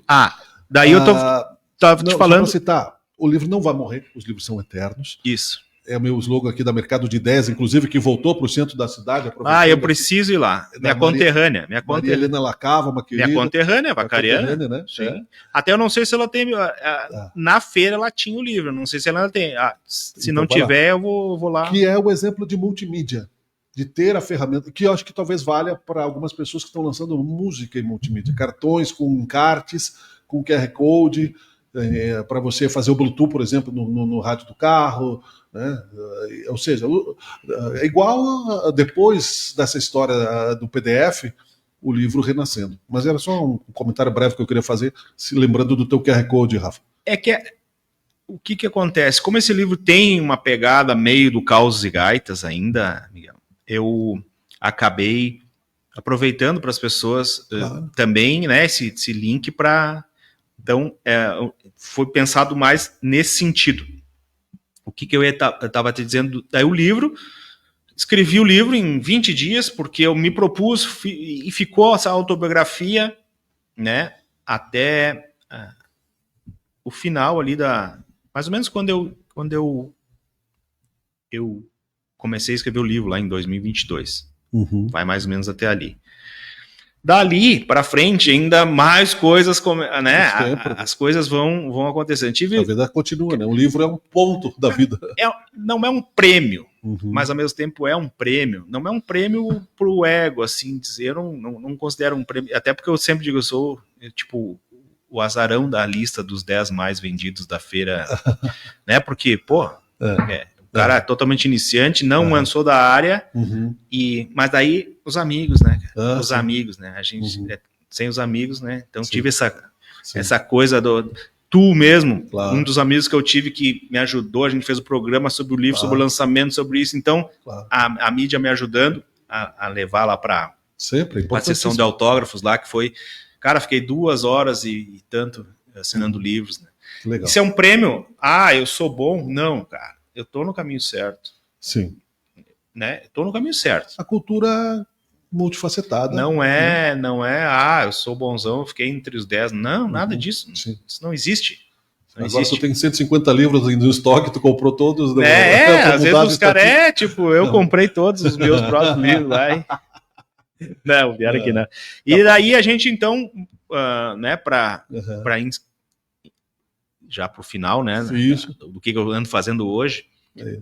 Daí eu tava te falando... Só pra citar, o livro não vai morrer, os livros são eternos. Isso. É o meu slogan aqui da Mercado de Ideias, inclusive, que voltou para o centro da cidade. Eu preciso ir lá. Minha conterrânea. Maria Helena Lacava, uma querida. Minha conterrânea, vacariana. Né? Sim. Até eu não sei se ela tem... Na feira ela tinha o livro, não sei se ela tem. Se então, não tiver, eu vou lá. Que é o exemplo de multimídia. De ter a ferramenta, que eu acho que talvez valha para algumas pessoas que estão lançando música em multimídia. Cartões com encartes, com QR Code... para você fazer o Bluetooth, por exemplo, no rádio do carro, né? Ou seja, é igual depois dessa história do PDF, o livro renascendo. Mas era só um comentário breve que eu queria fazer, se lembrando do teu QR Code, Rafa. O que acontece? Como esse livro tem uma pegada meio do Caos e Gaitas ainda, Miguel, eu acabei aproveitando para as pessoas também, né, esse link para Então, foi pensado mais nesse sentido. O que eu estava te dizendo? Daí o livro, escrevi o livro em 20 dias, porque eu me propus, e ficou essa autobiografia, né, até o final ali mais ou menos quando eu comecei a escrever o livro, lá em 2022. Uhum. Vai mais ou menos até ali. Dali para frente, ainda mais coisas, né? As coisas vão acontecendo. A vida continua, né? O livro é um ponto da vida. Não é um prêmio, Uhum. mas ao mesmo tempo é um prêmio. Não é um prêmio pro ego, assim dizer. Eu não considero um prêmio. Até porque eu sempre digo, eu sou tipo o azarão da lista dos 10 mais vendidos da feira, né? Porque, pô, o cara é totalmente iniciante, não sou da área, mas daí os amigos, né? Os amigos, né? A gente, sem os amigos, né? Então tive essa coisa tu mesmo, claro. Um dos amigos que eu tive que me ajudou, a gente fez o programa sobre o livro, sobre o lançamento, sobre isso, então a mídia me ajudando a levar lá para a sessão de autógrafos lá, que foi, cara, fiquei 2 horas e tanto assinando livros, né? Legal. Isso é um prêmio? Eu sou bom? Não, cara. Eu tô no caminho certo. Sim. Né? Tô no caminho certo. A cultura multifacetada. Não é, eu sou bonzão, eu fiquei entre os 10. Não, nada disso. Sim. Isso não existe. Agora tu tem 150 livros no estoque, tu comprou todos. Às vezes os caras, eu comprei todos os meus próprios livros lá. Não, vieram aqui não. E daí a gente, então, né, já pro final, né, isso. do que eu ando fazendo hoje,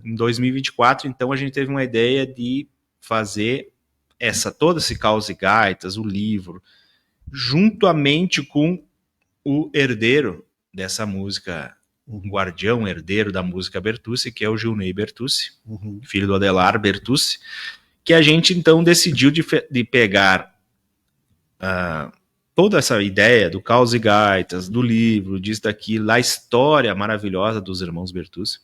em 2024, então a gente teve uma ideia de fazer todo esse Caos e Gaitas, o livro, juntamente com o herdeiro dessa música, o guardião herdeiro da música Bertucci, que é o Gilney Bertucci, filho do Adelar Bertucci, que a gente então decidiu de pegar toda essa ideia do Caos e Gaitas, do livro, disso daquilo, a história maravilhosa dos irmãos Bertucci.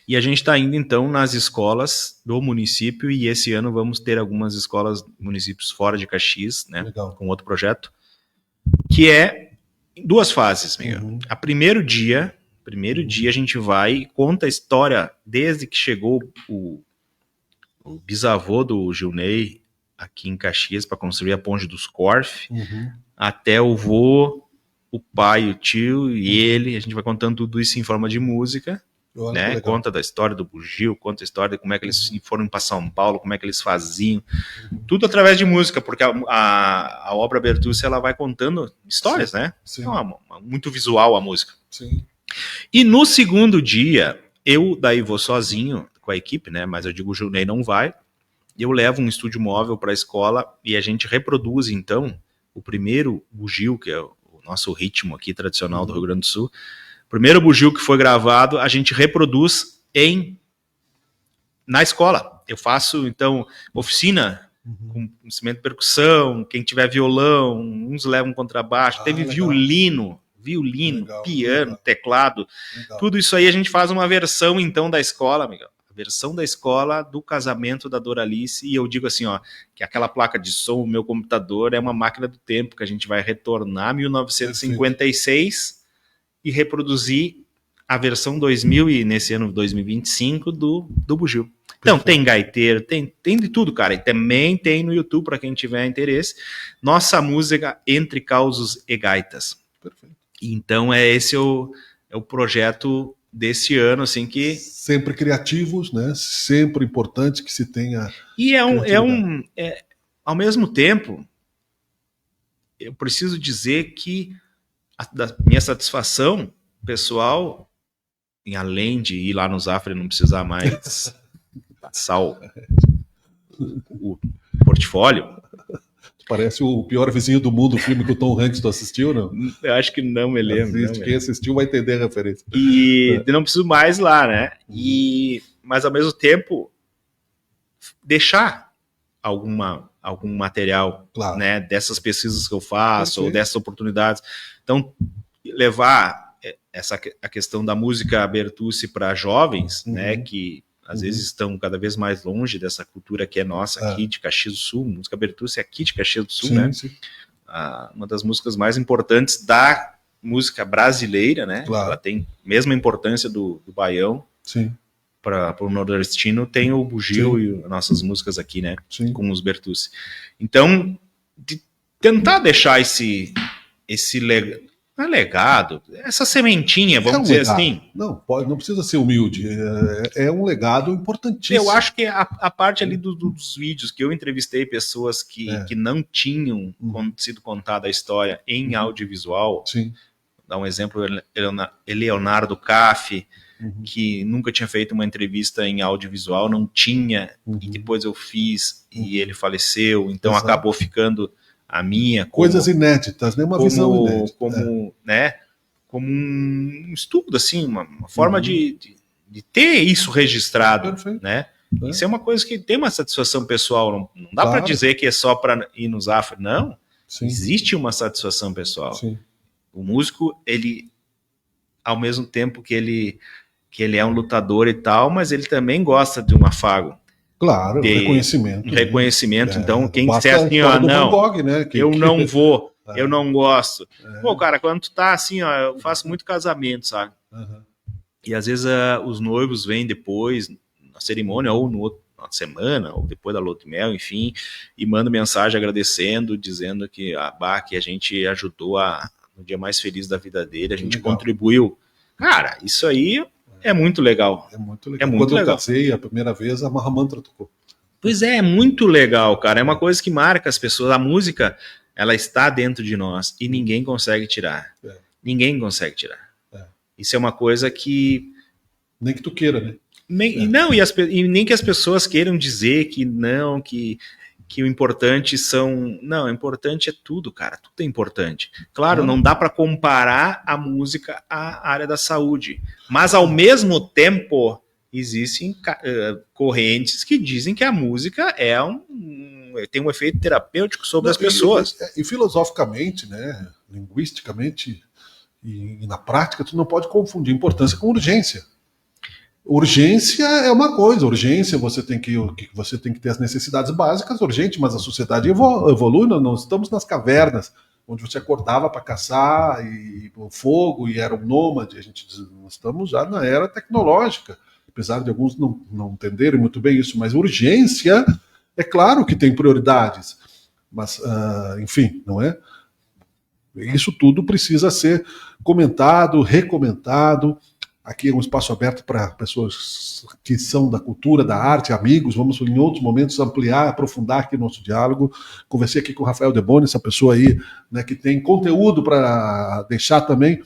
E a gente está indo então nas escolas do município, e esse ano vamos ter algumas escolas, municípios fora de Caxias, né, com outro projeto, que é 2 fases, Miguel. A primeiro dia a gente vai e conta a história desde que chegou o bisavô do Gilney aqui em Caxias para construir a Ponte dos Corf, até o vô, o pai, o tio e ele. A gente vai contando tudo isso em forma de música, né? Conta da história do bugio, conta a história de como é que eles foram para São Paulo, como é que eles faziam, tudo através de música, porque a obra Bertucci, ela vai contando histórias, né? Então, muito visual a música. Sim. E no segundo dia, eu daí vou sozinho com a equipe, né? Mas eu digo, o Gilney não vai. Eu levo um estúdio móvel para a escola e a gente reproduz, então, o primeiro bugio, que é o nosso ritmo aqui tradicional do Rio Grande do Sul. O primeiro bugio que foi gravado, a gente reproduz na escola. Eu faço, então, oficina com instrumento de percussão, quem tiver violão, uns levam contrabaixo, teve violino, piano, teclado, tudo isso aí a gente faz uma versão, então, da escola, Miguel. A versão da escola do casamento da Doralice, e eu digo assim, que aquela placa de som, o meu computador, é uma máquina do tempo, que a gente vai retornar a 1956 e reproduzir a versão 2000 e nesse ano 2025 do bugio. Então, tem gaiteiro, tem de tudo, cara, e também tem no YouTube, para quem tiver interesse, nossa música Entre Causos e Gaitas. Perfeito. Então, esse é o projeto desse ano, assim, que... Sempre criativos, né? Sempre importante que se tenha... E ao mesmo tempo, eu preciso dizer que da minha satisfação pessoal, em além de ir lá no Zafra e não precisar mais passar o portfólio... Parece o Pior Vizinho do Mundo, o filme que o Tom Hanks, tu assistiu, não? Eu acho que não me lembro. Quem assistiu vai entender a referência. E não preciso mais lá, né? Mas, ao mesmo tempo, deixar algum material, né, dessas pesquisas que eu faço, ou dessas oportunidades. Então, levar a questão da música Bertucci para jovens, né, que às vezes estão cada vez mais longe dessa cultura que é nossa aqui de Caxias do Sul. Música Bertucci é aqui de Caxias do Sul, né? Sim. Uma das músicas mais importantes da música brasileira, né? Claro. Ela tem a mesma importância do baião. Sim, Para o nordestino, tem o bugio Sim. e nossas músicas aqui, né? sim. Com os Bertucci. Então, de tentar deixar esse legado, essa sementinha, vamos um dizer legado. assim. Não precisa ser humilde. É um legado importantíssimo. Eu acho que a parte ali dos vídeos que eu entrevistei pessoas que não tinham sido contada a história em audiovisual. Sim. Dá um exemplo, Leonardo Caff, que nunca tinha feito uma entrevista em audiovisual, não tinha, e depois eu fiz, e ele faleceu, então Exato. acabou ficando a minha. Coisas inéditas, né? Uma visão inédita. Como um estudo, assim, uma forma de ter isso registrado. Perfeito. Né? Isso é uma coisa que tem uma satisfação pessoal, não dá para dizer que é só para ir nos afro, não. Sim. Existe uma satisfação pessoal. Sim. O músico, ele, ao mesmo tempo que ele é um lutador e tal, mas ele também gosta de um afago. Claro, reconhecimento. Reconhecimento. Então, quem basta disser assim, ó, não, Gogh, né? eu não vou, eu não gosto. Pô, cara, quando tu tá assim, ó, eu faço muito casamento, sabe? E às vezes os noivos vêm depois, na cerimônia, ou na semana, ou depois da lua de mel, enfim, e mandam mensagem agradecendo, dizendo que que a gente ajudou no dia mais feliz da vida dele, a gente contribuiu. Cara, isso aí é muito legal. É muito legal. Quando eu casei a primeira vez, a Mahamantra tocou. Pois é muito legal, cara. É uma coisa que marca as pessoas. A música, ela está dentro de nós e ninguém consegue tirar. Ninguém consegue tirar. Isso é uma coisa que... Nem que tu queira, né? Não, e nem que as pessoas queiram dizer que não, que o importante são... Não, o importante é tudo, cara. Tudo é importante. Claro, não dá para comparar a música à área da saúde. Mas, ao mesmo tempo, existem correntes que dizem que a música tem um efeito terapêutico sobre as pessoas. E filosoficamente, né, linguisticamente e na prática, tu não pode confundir importância com urgência. Urgência é uma coisa, urgência você tem que ter as necessidades básicas, urgente, mas a sociedade evolui, nós não estamos nas cavernas, onde você acordava para caçar e o fogo e era um nômade, nós estamos já na era tecnológica, apesar de alguns não entenderem muito bem isso, mas urgência, é claro que tem prioridades, mas, enfim, não é? Isso tudo precisa ser comentado, recomentado. Aqui é um espaço aberto para pessoas que são da cultura, da arte, amigos. Vamos, em outros momentos, ampliar, aprofundar aqui o nosso diálogo. Conversei aqui com o Rafael Deboni, essa pessoa aí, né, que tem conteúdo para deixar também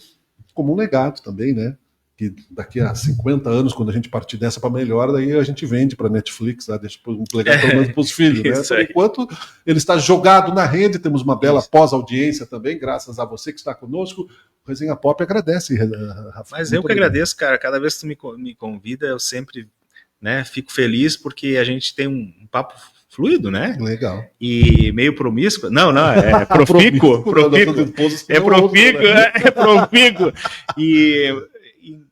como um legado também, né? Que daqui a 50 anos, quando a gente partir dessa para melhor, daí a gente vende para Netflix, né? Deixa um legado pelo menos para os filhos, né? Por enquanto, ele está jogado na rede, temos uma bela pós-audiência também, graças a você que está conosco. O Resenha Pop agradece, Rafa. Mas eu que agradeço, cara. Cada vez que tu me convida, eu sempre, né, fico feliz, porque a gente tem um papo fluido, né? Legal. E meio promíscuo. Não, é profícuo. É profícuo. E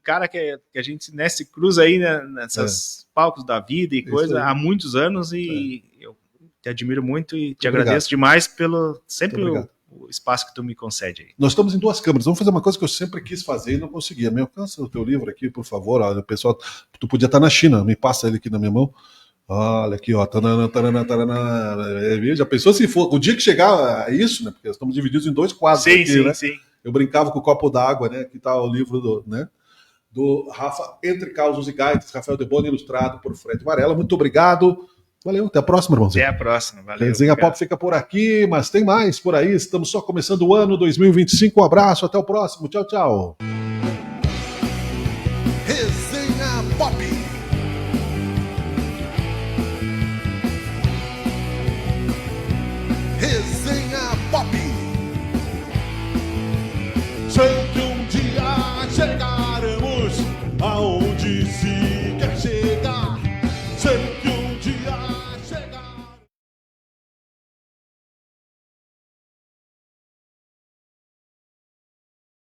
cara, que a gente, né, se cruza aí, né, nessas palcos da vida e coisa há muitos anos, e eu te admiro muito e te agradeço demais pelo o espaço que tu me concede aí. Nós estamos em 2 câmeras. Vamos fazer uma coisa que eu sempre quis fazer e não conseguia. Me alcança o teu livro aqui, por favor. Olha, pessoal, tu podia estar na China. Me passa ele aqui na minha mão. Olha aqui, ó. Já pensou se for o dia que chegar a isso, né? Porque nós estamos divididos em 2 quadros aqui, né? Sim. Eu brincava com o copo d'água, né? Que tá o livro do Rafa, Entre Causos e Gaitas, Rafael Deboni, ilustrado por Fred Varela. Muito obrigado. Valeu, até a próxima, irmãozinho. Até a próxima, valeu. Resenha Pop fica por aqui, mas tem mais por aí. Estamos só começando o ano 2025. Um abraço, até o próximo. Tchau, tchau.